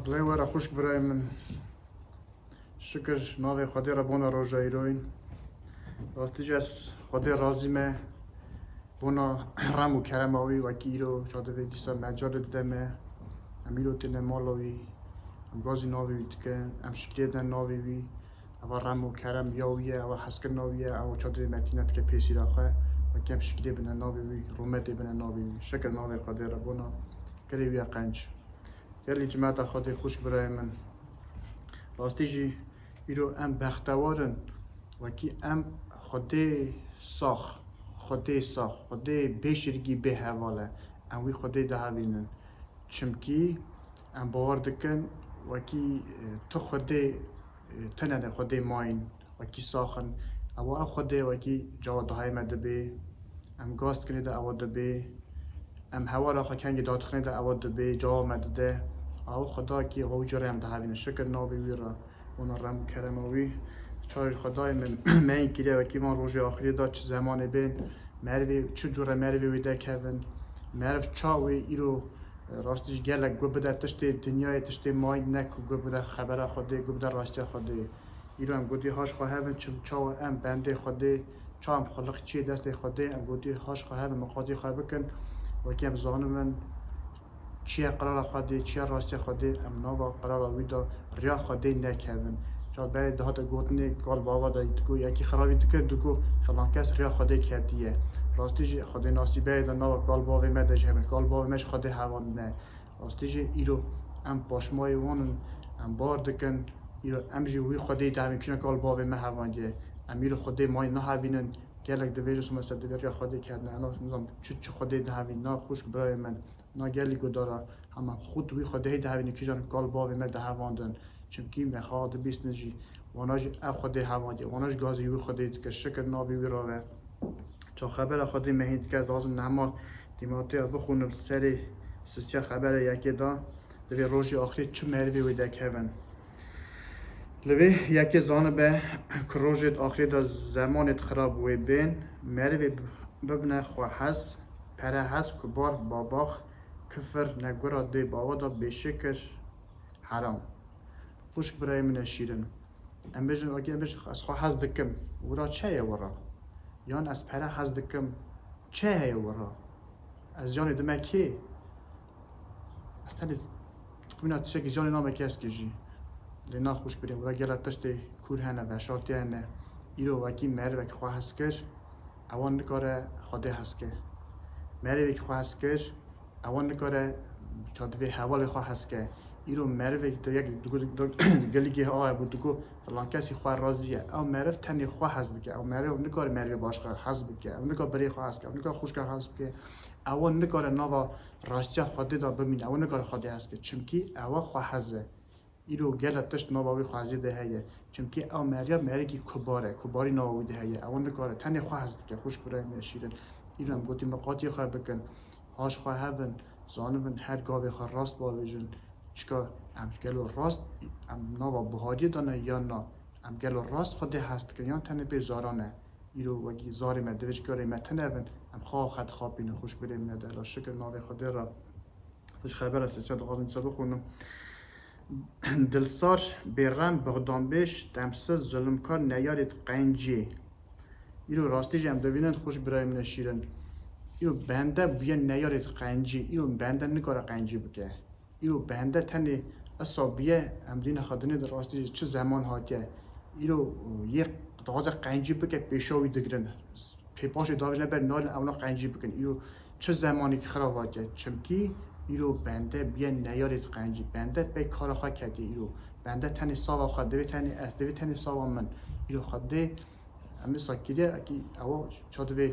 دلای وره خوشک برای من شکر ناوی خودی را بونا روژا ایروین راستیج از خودی رازیمه بونا رم و کرم آوی وکی ایرو چاده وی دیسا مجال دیدمه امیرو تینه مالاوی ام گازی ناوی دیکن ام شکریه دن ناوی وی او رم و کرم یاویه او حسکر ناویه او چاده وی متینت که پیسی را خواه وکی ام شکریه بنه ناوی وی رومتی بنه ناوی وی شکر ناوی خودی را بونا کری وی قنج گلی جماعت خودی خوش برای من راستیجی ایرو ام بختوارن وکی ام خودی خودی بشرگی به حواله ام وی خودی ده هاوینن چمکی ام باور دکن وکی تو خودی تنه خودی ماین وکی ساخن او خودی وکی جواد های مدبی ام گاست کنیده او دبی ام هوا را کنگی داد خنیده او دبی جواب مدده او خدا کی او جره هم ده هاوینن شکر ناوی وی را اون رم کرموی چای خدای من کیره و کی ما روز آخری داد چه زمان بین مروی چه جوره مروی ویده کردن مرو چاوی ایرو راستش گله گو بده تشت دنیای تشت مای نکو گو بده خبر خودی گو بده راستی خودی ایرو هم گودی هاش خواهم چم چاو ام بنده خودی چام خلق چی دست خودی ام گودی هاش خواهم مقادی خواه بکن و کی ام زان من چیه قرار خودی چیه راستی خودی ام نوا قرار ویدا ریا خودی نکردن شاید برای دهات گوتنی کال بابا داید گو یکی خرابی دکر دگو فلان کس ریا خودی کردیه راستیج خودی ناسیبه دا نوا کال بابا مدش همه کال بابا مش خودی هوان نه راستیج ایرو ام پاشمای وانن ام بار دکن ایرو ام جوی خودی دهمی کنه کال بابا مه هوان دیه ام ایرو خودی مای نه هبینن گلک دویجس مثلا ریا خودی کردن انا نظام چه خودی دهمی نه خوش برای من نه گلی گدارا هم خود وی خودی دهمی کیجان کال بابا مه دهواندن چونکی مخاط بیست نجی واناج اف خودی هوادی واناج گازی وی خودی که شکر نابی وی راوه چون خبر خودی مهید که از آزن نما دیماتی بخونم سری سسیا خبر یکی دا لوی روزی آخری چه مروی وی دکهون لوی یکی زانه به که روزی آخری دا زمانت خراب وی بین مروی ببنه خواه هست پره هست کبار باباخ کفر نگورا دی باوا دا بشکر حرام خوش برای من شیرن ام بجن اگه از خواه حز دکم ورا چه ورا یان از پره حز دکم چه ورا از جان دمه کی از تنی تقوینا تشکی جان نامه کی است کجی لینا خوش بریم ورا گره تشت کور هنه و شارتی هنه ایرو وکی مر وکی خواه هست کر اوان نکاره خوده هست که مر وکی خواه هست کر اوان نکاره چادوی حوال خواه هست که ایرو مروی تو یک گلیگی ها بود دکو فلان کسی خواه راضیه او مرو تنی خواه هست که او مرو نکار مروی باش حسب که او نکار بری خواه هست که او نکار خوشگاه هست که او نکار نوا راستی خودی دا ببین او نکار خودی هست که چمکی او خواه هزه ایرو گل تشت نواوی خوازی ده هیه چمکی او مریکی کباری نواوی ده هیه او نکار تنی خواه هست که خوش برای میشیرن ایرو هم گوتی مقاطی خواه بکن هاش خواه هبن زانبن هر گاوی خواه راست باویجن چکا ام گلو راست ام نوا بهادی دانه یا نه ام گلو راست خودی هست که یا تنه به زارانه ایرو وگی زاری مدوش کاری متنه بن ام خواه خد خواب بینه خوش بریم نده الا شکر ناوی خودی را خوش خبر است سیاد غازن سبو خونم دلسار بیرم بغدان بیش دمسز ظلمکار نیارید قنجی ایرو راستی جم دوینن خوش بریم نشیرن ایرو بنده بیان نیارید قنجی ایرو بنده نکاره قنجی بکه ایرو بنده تنی اصابیه امرین خدنه در راستی چه زمان هاتیه ایرو یک دغاز قنجی بکه پیشاوی دگرن پیپاش داوش نبر نال اونا قنجی بکن ایرو چه زمانی که خراب هاتیه چمکی ایرو بنده بیا نیارید قنجی بنده به کار خواه کردی ایرو بنده تنی ساوا خواه دوی تنی از دوی تنی ساوا من ایرو خواده امی ساکیده اکی او چادوی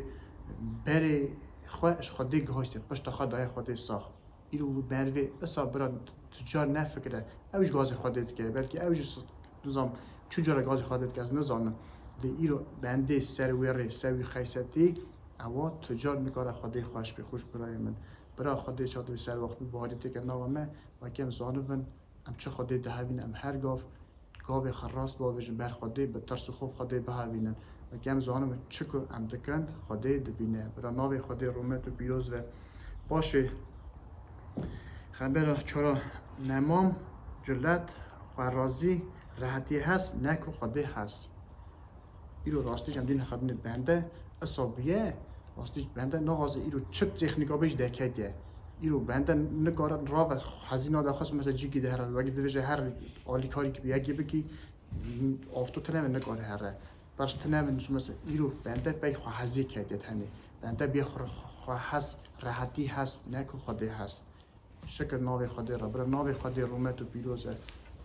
بری خواهش خواده گهاشته پشت خواه دای خواده ساخت ایرو مروی اصلا برای تجار نفکره اوش گاز خودت که بلکه اوش نظام چجور گاز خودت که از نظام دی ایرو بنده سرویره سوی خیستی اوا تجار میکاره خودی خوش به خوش برای من برای خودی شاد به سر وقت بهاری که نوامه و کم زانون ام چه خودی دهوین ام هر گاو خراس با وجه بر خودی به ترس خوف خودی بهوینن و کم زانون چکو ام دکن خودی دوینه برای ناوی خودی رومت و پیروز و باشه خبر چرا نمام جلت خوارازی راحتی هست نکو خودی هست ایرو راستیش هم دین خدمت بنده اصابیه راستیش بنده نغازه ایرو چه تکنیکا بیش دکیه ایرو بنده نگارن را و هزینه داخل مثلا جیگی ده هر وقتی دویجه هر عالی کاری که بیاگی بکی آفتو تنم نگاره هره برش تنم مثلا ایرو بنده بی خو هزی کردید هنی بنده بی خو هست راحتی هست نکو خودی هست شکر ناوی خودی را برای ناوی خودی رومت و پیروزه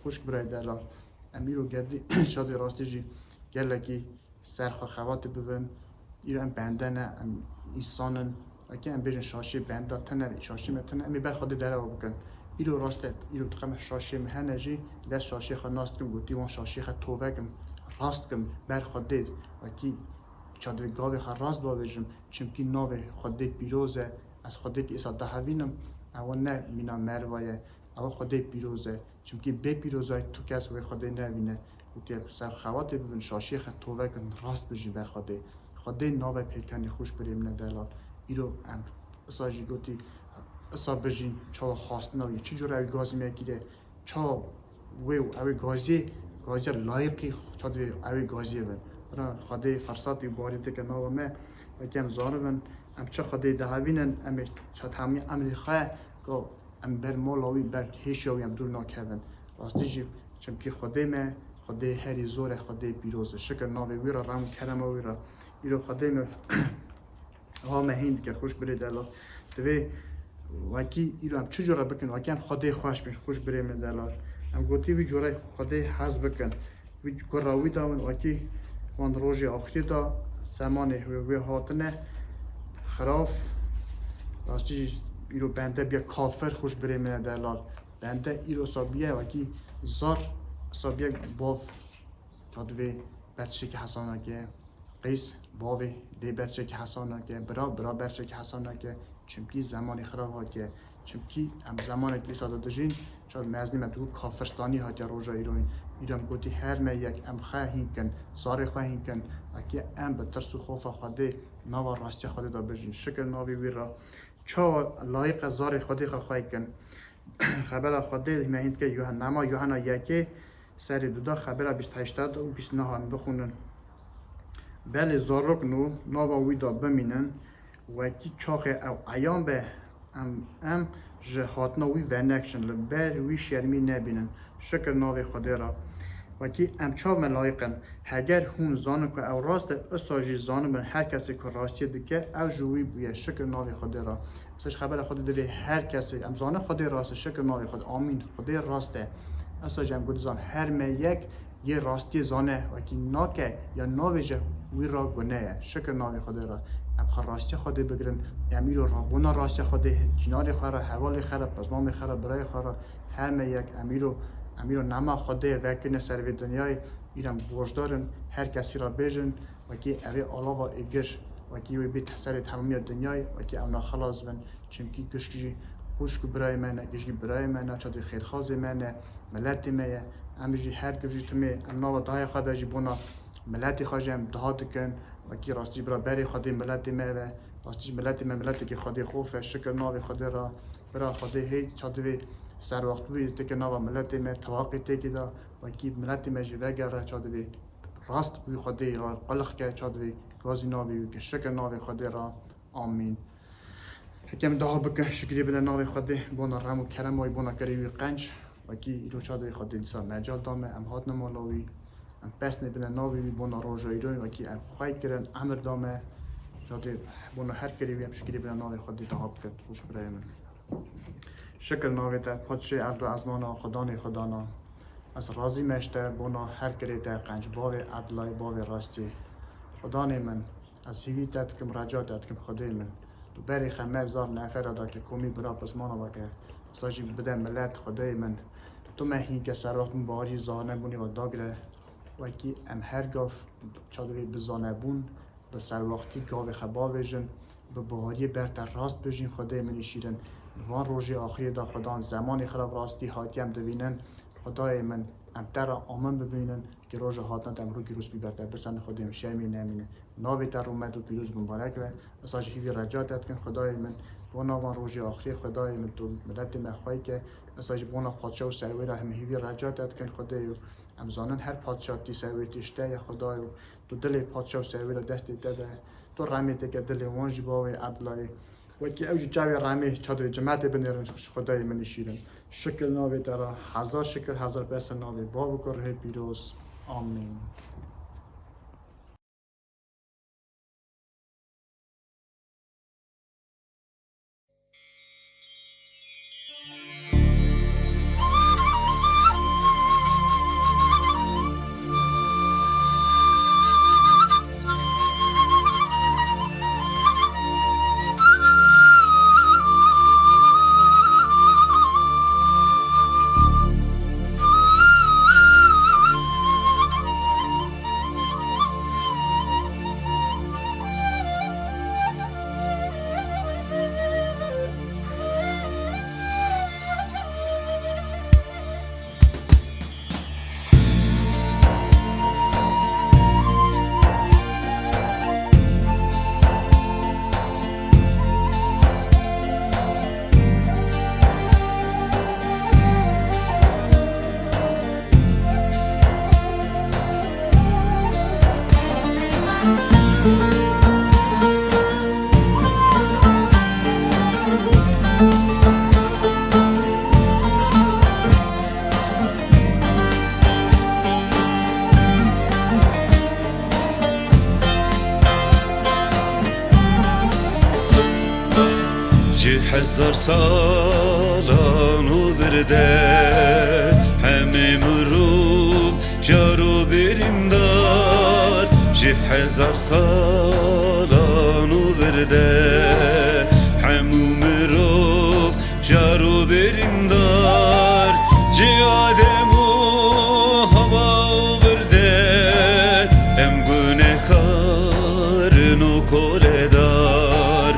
خوش برای دلال امیرو گردی شادی راستیجی گلکی سرخ خوات ببین ایران بنده نه ایسانن اگه ام بیشتر شاشی بنده تنه شاشی متنه امی بر خودی داره بکن ایرو راسته ایرو تقام شاشی مهنجی دست شاشی خود ناست کم گویی وان شاشی خود توبه کم راست کم بر خودی وکی چادر گاوی خود راست باویجم چمکی ناوی خودی پیروزه از خودی که ایسا دهوینم اول نه مینا مروایه اول خودی پیروزه چمکی به پیروزه تو کس وی خودی نوینه گویی سر خوات ببین شاشی خود توبه کن راست بجی بر خودی ناوی پیکنی خوش بریم ندالات ایرو ام اساجی گویی اسا بجین چا خواست نوی چه جور اوی گازی میگیره چا اوی گازی لایقی چا دوی اوی گازی بن برای خودی فرصتی باریده که ناو ما وکی ام زاربن ام چه خودی دهوینن ام چا تامی امری خواه که ام بر مولاوی بر هیشیاوی ام دور ناکهون راستی جی چمکی خودی ما خودی هری زور خودی پیروزه شکر ناوی وی را رام کرم وی را ایرو خودی ما ها مهیند که خوش برید الله دوی وکی ایرو هم چه جورا بکن وکی هم خودی خوش بین خوش بریم دلار هم گوتی وی جورای خودی حز بکن وی گراوی داون وکی وان روژی آخری دا سمان وی هاتنه خراف راستی ایرو بنده بیا کافر خوش بریم دلار بنده ایرو سابیه وکی زار سابیه باف چادوی بچه که حسانه که قیس باوی دی بچه که حسانه که برا بچه که حسانه که چمکی زمانی خراب ها که چمکی ام زمان که ایسا دادجین چاد مزنی مدو کافرستانی ها که روژا ایروین ایرام گوتی هر می یک ام خواهیم کن زار خواهیم کن اکی ام به ترس و خوف خواهده نوا راستی خواهده دا بجین شکر ناوی وی را چا لایق زار خواهده خواهی کن خبر خواهده مهید که یوحنا یکی سر دودا خبر 28 و 29 هم بخونن بله زارک نوا وی دا بمینن وکی چاخ او ایام به ام جهاتنا وی ونکشن لبر وی شرمی نبینن شکر ناوی خدا را وکی ام چا ملایقن هگر هم زانن که او راست اساجی زانن من هر کسی که راستی دکه او جوی بویه شکر ناوی خدا را اساش خبر خدا داره هر کسی ام زانن خدا راست شکر ناوی خدا آمین خدا راسته اساج ام گفت زان هر می یک یه راستی زانه وکی ناکه یا ناویجه وی را گناه شکر ناوی خدا را ام راستی خدا بگیرن امیرو رابونا راستی خدا جنار خورا حوال خورا پزمام خورا برای خورا هر یک امیرو نما خدا وکن سر دنیای ایرم بوجدارن هر کسی را بجن وکی اوی علاوه ایگر وکی وی بیت سر تمامی دنیای وکی اونا خلاص بن چونکی کشکی خوشک برای منه کشکی برای منه چادی خیرخواز منه ملت میه امیجی هر کجی تمی ام نوا دهای خدا جی بونا ملتی خواجم دهات کن وکی راستی برا بری خودی ملت میه راستی ملتی که خودی خوفه شکر ناوی خدا را برا خودی هیچ چادوی سر وقت بودی تک نوا ملت میه تواقی تکی دا وکی ملت میه جی وگره چادوی راست بوی خودی را قلق که چادوی گازی ناوی که شکر ناوی خدا را آمین حکم دعا بکن شکری بده ناوی خودی بونا رحم و کرم وی بونا کریوی قنج وکی ایرو چادوی خودی دیسا مجال دامه ام هات نمالاوی ام پس نبینه ناوی بونا روژایی روی وکی ام خواهی کرن امر دامه چادوی بونا هر کریوی ام شکری بده ناوی خودی دعا بکن خوش برای من شکر ناوی ده پادشه اردو ازمانا خدانا از رازی مشته بونا هر کری ده قنج باوی عدلای باوی راستی خدانه من از هیوی داد کم رجا داد کم خدای من تو بری خمه زار نفر دا که کومی برا پسمانا با که ساجی بده ملت خدای من تو مهی که سر وقت باری زانه بونی و داگره وکی ام هر گاف چادوی بزانه بون به سر وقتی گاو خبا ویژن به باری برتر راست بجین خدای منی شیرن وان روژی آخری دا خدا زمانی خراب راستی حاتیم دوینن خدای من ام در آمن ببینن که روژ هاتنا دم رو گیروس بیبرده بسن خودم شمی نمینه ناوی در اومد و پیروز مبارک و اساج هیوی رجا داد کن خدای من بونا وان روژی آخری خدای من تو ملت مخوایی که اساج بونا پادشاه و سروی را همه هیوی رجات اتکن خدای و امزانن هر پادشاه تی سروی تیشته یا خدای و تو دل پادشاه و سروی را دستی داده تو رحمت که دل وانج باوی عدلای وکی اوج جاوی رحمه چادر جماعت بنیرن خدای من شیرن شکر ناوی دارا هزار شکر هزار بس ناوی بابو کره پیروز آمین هزار سالان و برده همه مروب جارو بریم دار هزار سالان و برده همه مروب جارو بریم دار آدم و هوا و برده ام گونه کارن و کل دار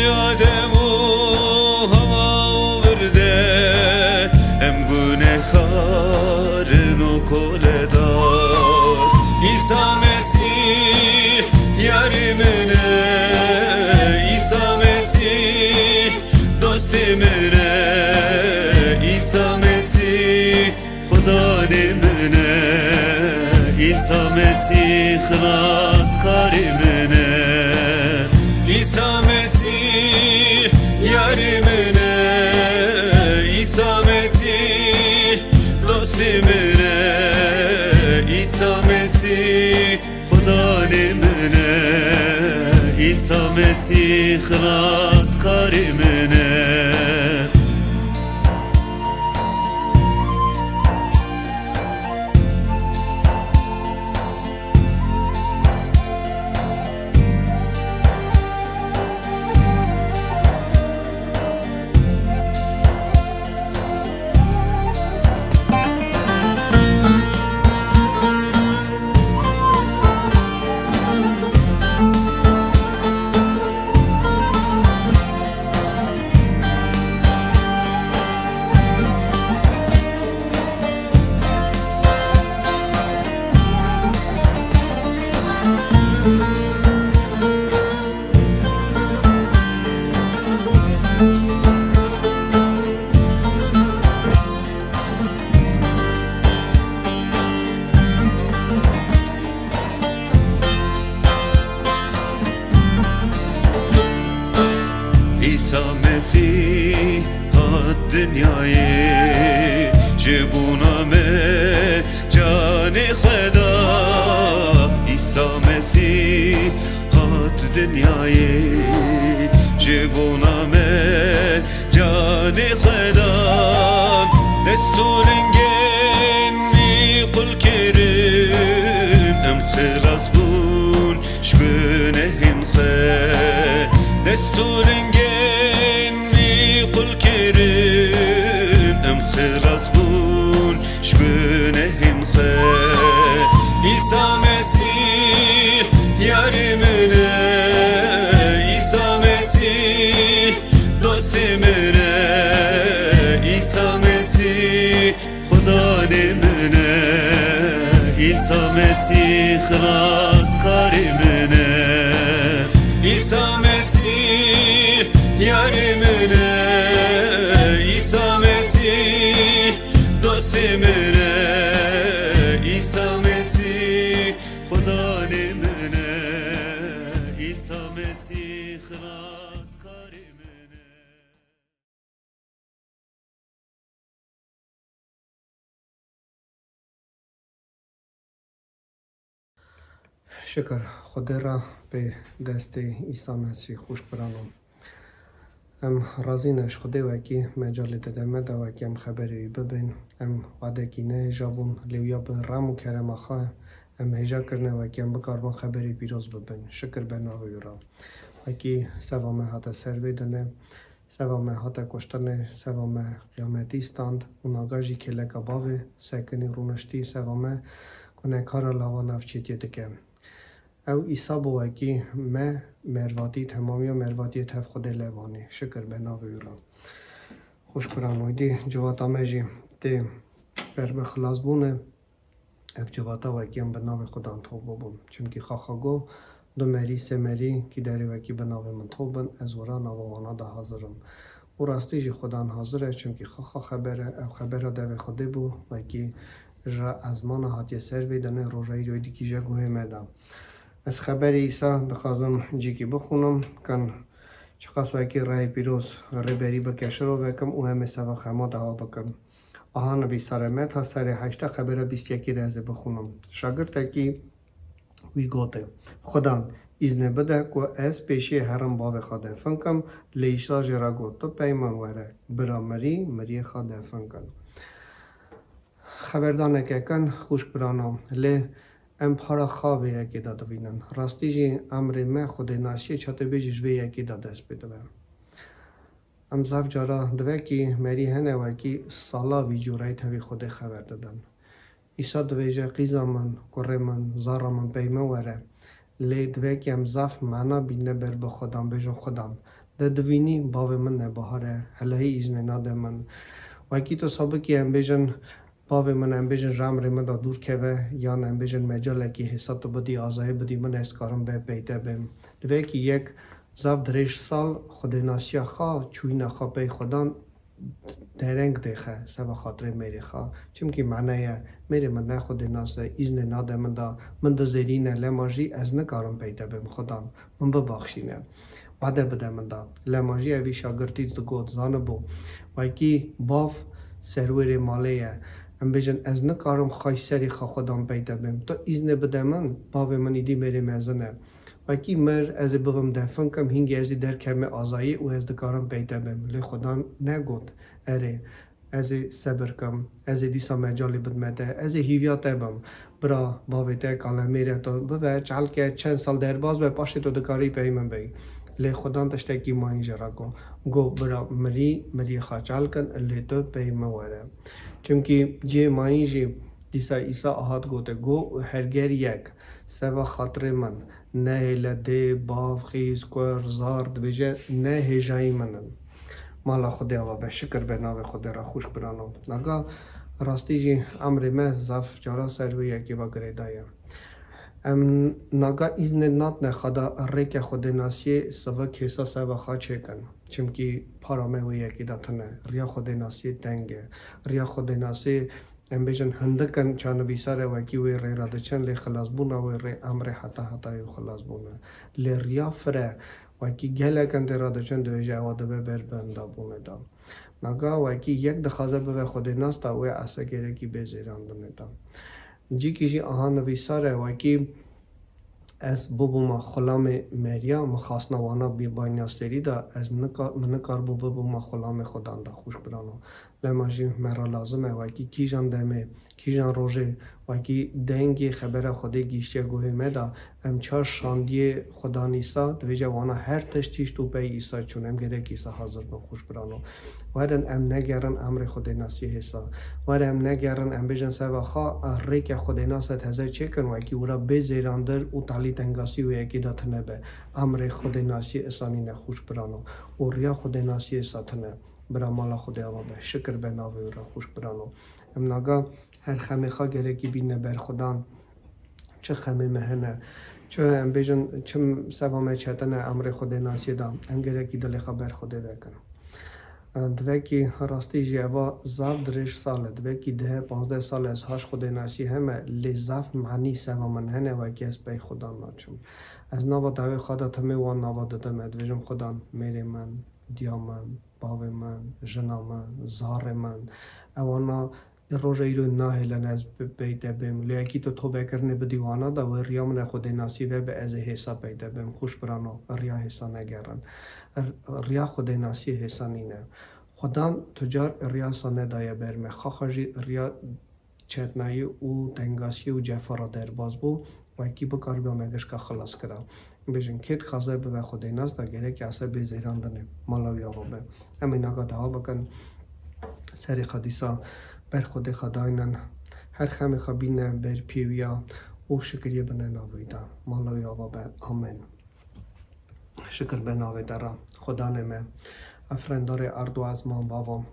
آدم İsa Mesih yarimine, İsa Mesih dostimine, İsa Mesih Xudanimine, İsa Mesih xılas karimine, İsa Mesih yarimine, İsa Mesih dostimine, İsa Mesih Xudanimine, İsa Mesih xılas karimine. İsa Mesih hat dünyayı cebuna me cane kheda İsa Mesih hat dünyayı cebuna me cane kheda desturun genvi kul kerim em khilas bun shgünehin khe desturun قل كريم ام خلاص بون شبنهن خير عيسى مسيح يارمنا عيسى مسيح دوستمنا عيسى مسيح خدا نمنا عيسى مسيح خلاص كارمنا عيسى مسيح yarimine İsa Mesih dostimine İsa Mesih Khuda nimine İsa Mesih خلاص karimine شکر خدا را به دست عیسی مسیح خوش برانم. راضی نش خدا وکی مجال دادم دا وکی خبری ببین وعده کی نه جابون لیویا به رامو کرم خواه هجا کرنه وکی بکاربان خبری پیروز ببین. شکر به ناوی را وکی سوامه هاتا سروی دنه سوامه هاتا کشتنه سوامه قیامتی ستاند اوناگاجی که لگا باوه سکنی رونشتی سوامه کنه کار لاوا نفچیتی دکم. او عیسی بوکی ما مروادی تمامی مروادی تف خود لوانی. شکر به ناوی را خوش برانویدی جواتا مجی تی بر بخلاص بونه اف جواتا وکی هم به ناو خودان توب بون چونکی خاخاگو دو مری سه مری که داری وکی به ناو من توبن از ورا ناوانا دا حاضرم و راستی جی خودان حاضره چونکی خاخا خبره او خبره دو خوده بو وکی جا از مانا هاتی سروی دنه روژایی روی دیکی جا گوه مدام از خبر عیسی دخوازم جیکی بخونم کن چقاس وکی رای پیروز ریبری بکشر رو بکم او همه سوا خما دها بکم آها نوی سرمت ها سر 8 خبر 21 رزه بخونم شاگرد تکی وی گوته خدا ایزنه بده که از پیشی هرم باو خواده فنکم لیشا جرا گوت تو پیمان وره برا مری خواده فنکن خبردانه که کن خوش برانم لی ام پارا خواه یکی داده بینن راستی جی امر ما خود ناشی چاته بیجش به یکی داده است بدوه ام زف جارا دوه کی مری هنه وکی سالا وی جورای توی خود خبر دادن ایسا دوه جا قیزا من کره من زارا من پیمه وره لی دوه کی ام زف معنا بینه بر بخودم بجن خودم ده دوینی باو من نباهاره هلهی ایزنه ناده من وکی تو سابقی ام بجن باوی من امبیجن رام ریمه دا دور که یا امبیجن مجاله که حساب تو بدی آزای بدی من اسکارم به پیده بیم دوی که یک زاف دریش سال خود ناسیا خواه چوی نخواه پی خودان درنگ دیخه سبا خاطر میری خواه چون که معنی میری من نه خود ناسه ایزن ناده من دا زیرینه لماجی از نکارم پیده بیم خودان من ببخشینه وعده بده من دا لماجی اوی شاگردی دو گود زانه بو وکی باف سرور مالیه ام بیجن از نکارم خواهی سری خواه خودم پیدا بیم تو ایزنه بده من باوی من ایدی میری مزنه وکی مر از بغم دفن کم هنگی ازی در کم آزایی و از دکارم پیدا بیم لی خدا نگود اره از صبر کم از دیسا مجالی بدمده از هیویات بم برا باوی تا کالا میره تو بوه چال که چند سال در باز به پاشت تو دکاری پیمن بی لی خدا تشتکی ما اینجا گو برا مری خاچال کن لی تو پیمن وره چونکی جه مایی جی دیسا ایسا آهات گوته گو هرگر یک سوا خاطر من نه لده باف خیز کور زار دویجه نه هجایی منن مالا خدا و به شکر به ناو خدا را خوش برانم نگاه راستی جی امر ما زف جارا سروی یکی با گریدایم نگاه ایزن نات نخدا ریک خود ناسیه سوا کسا سوا خواه چه کن چونکی پارامه و یکی داتنه ریا خود ناسیه دنگه ریا خود ناسیه ام بیجن هندکن چانوی ساره وکی وی ری راده چن لی خلاص بونه وی ری امر حتا یو خلاص بونه لی ریا فره وکی گله کن تی راده چن دوی جواده بر بنده بونه دا نگاه وکی یک دخوازه به خود ناستا وی اصا گره کی بزیران دونه دا جی کشی آها نوی ساره وکی از بوبوما خلام مریا مخواستنا وانا بی بایناستری دا از نکار بوبوما خلام خودان دا خوش برانو لماجی مرا لازمه وکی کیجان دمه کیجان روژه وکی دنگی خبر خود گیشتی گوه مدا ام چار شاندی خدا نیسا دویجه وانا هر تشتیش تو پی ایسا چون ام گره کیسا حاضر بن خوش برانو وارن ام نگرن امر خود ناسی حسا وارن ام نگرن ام بجن سوا خواه ریک خود ناسا تزر چکن وکی ورا بزیراندر و تالی تنگاسی و یکی دات نبه امر خود ناسی اسانی نخوش برانو و ریا خود ناسی اساتنه برا مالا خدا و به شکر به ناوی را خوش برانو ام نگاه هر خمی خواه گره کی بینه بر خدان چه خمی مهنه چون ام بیشن چم سوامه چتنه امر خود ناسی دام ام گره کی دل خبر خود وکن دوکی راستی جوا زاف درش سال دوکی 10-15 سال از هاش خود ناسی همه لزاف معنی سوامن هنه و گس به خدا ناچم از نوا داوی خدا تمی وان نوا دادم ادویجم خدا میری من دیا من باو من جنا من زار من اوانا روز ایرو ناهلن از بیت بیم لیکی تو بکرنه بدیوانا دا و ریامن خود ناسی و به از حساب بیت بیم خوش برانو ریا حسا نگرن ریا خود ناسی حسا نینه خدا تجار ریا سانه دایه برمه خواهی ریا چتنایی او تنگاسی و جفرا در باز بو و کی بکار بیام اگرش که خلاص کرد بیشن کت خازه به خود ناس دا گره که اصلا به زیران دنه مالاوی آبا به امین آقا دها بکن سری خدیسا بر خود خداینن هر خم خبینه بر پیویا او شکریه بنه ناویدا مالاوی آبا به آمین شکر به ناویدا را خدا نمه افرندار اردو از ما باوام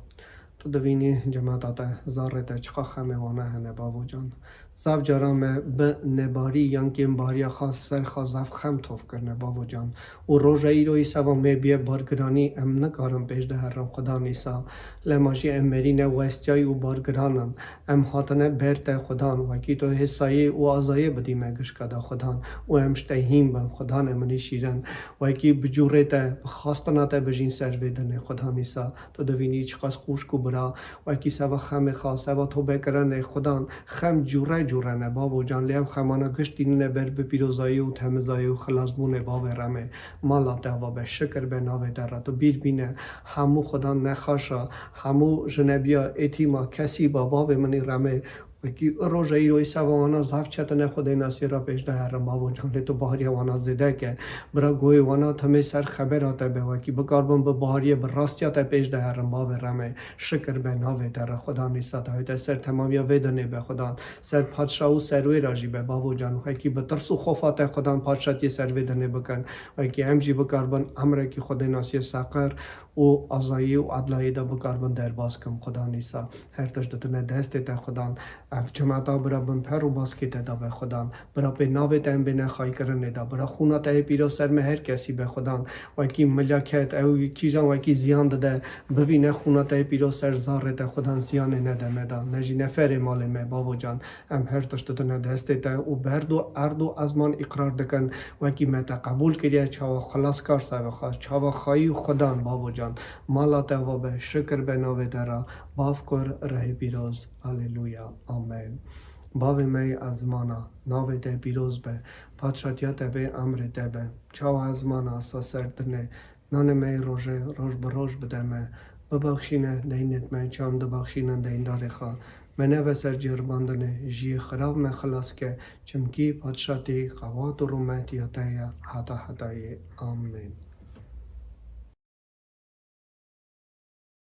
تو دوینی جماعت زارت چخا خمه وانه هنه باو جان زاف جارام به نباری یانکی مباریا خاص سر خازاف خم توف کرنه باو جان و روزایی روی سوا می بیه بارگرانی ام نکارم پیش ده هرم خدا نیسا لماشی امرین وستیای و بارگرانن ام حاتنه برت خدان و کی تو حسایی و آزایی بدی مگش کدا خدان و ام شتهیم با خدان منی شیرن و کی بجورت خواستنات بجین سر ودن خدا نیسا تو دوینی چخاص خوش کو برا و کی سوا خم خاص سوا تو بکرن خدان خم جوره نه بابو جان لیم خمانه گشتی نه بر به پیروزایی و تمزایی و خلاص بونه باب رمه مالا دوا به شکر به ناوه در تو بیر بینه همو خدا نخاشا همو جنبیا اتیما کسی با باب منی رمه و کی روزایی روی سوانا زاف چتنه خود ناسی را پیش ده هرم بابو جان تو بهاری وانا زده که برا گوی وانا تمی سر خبرات به و کی بکاربم به بهاری به راستیات پیش ده هرم باب رمه شکر به ناوه در خدا نیست تا سر تمامی ودنه به خدا سر پادشاه و سروی راجی به بابو جان و کی به ترس و خوفات خدا پادشاهی سر ودنه بکن و کی امجی بکاربن امر کی خود ناسی ساقر و آزایی و عدلایی دا بکاربن در باز کم خدا نیسا هر تجدتنه دست تا خدا اف جماعتا برا بن پر و باز که دا به خدا برا به ناوه تایم به نخواهی کرنه دا برا خونات پیرو سر به هر کسی به خدا و کی ملاکت او چیزا و کی زیان داده ببینه خونات پیرو سر زاره دا خدا زیان ندمه دا نجی نفر مال می بابو جان ام هر تجدتنه دست تا و برد و ارد و ازمان اقرار دکن و کی متا قبول کریه چاوا خلاص کار سا خواست چاوا خواهی خدا بابو جان مالا توا به شکر به ناوه درا باف کر ره پیروز هللویا آمین باوی می ازمانا ناوه ده پیروز به پادشاتیات به امر ده به چاو ازمانا اسا سردنه نان می روش به روش بده می ببخشینه دینت می چام ده بخشینه دین داره خواه منه و سر جرباندنه جی خراب می خلاص که چمکی پادشاتی قوات و رومتیاته حتا حتای آمین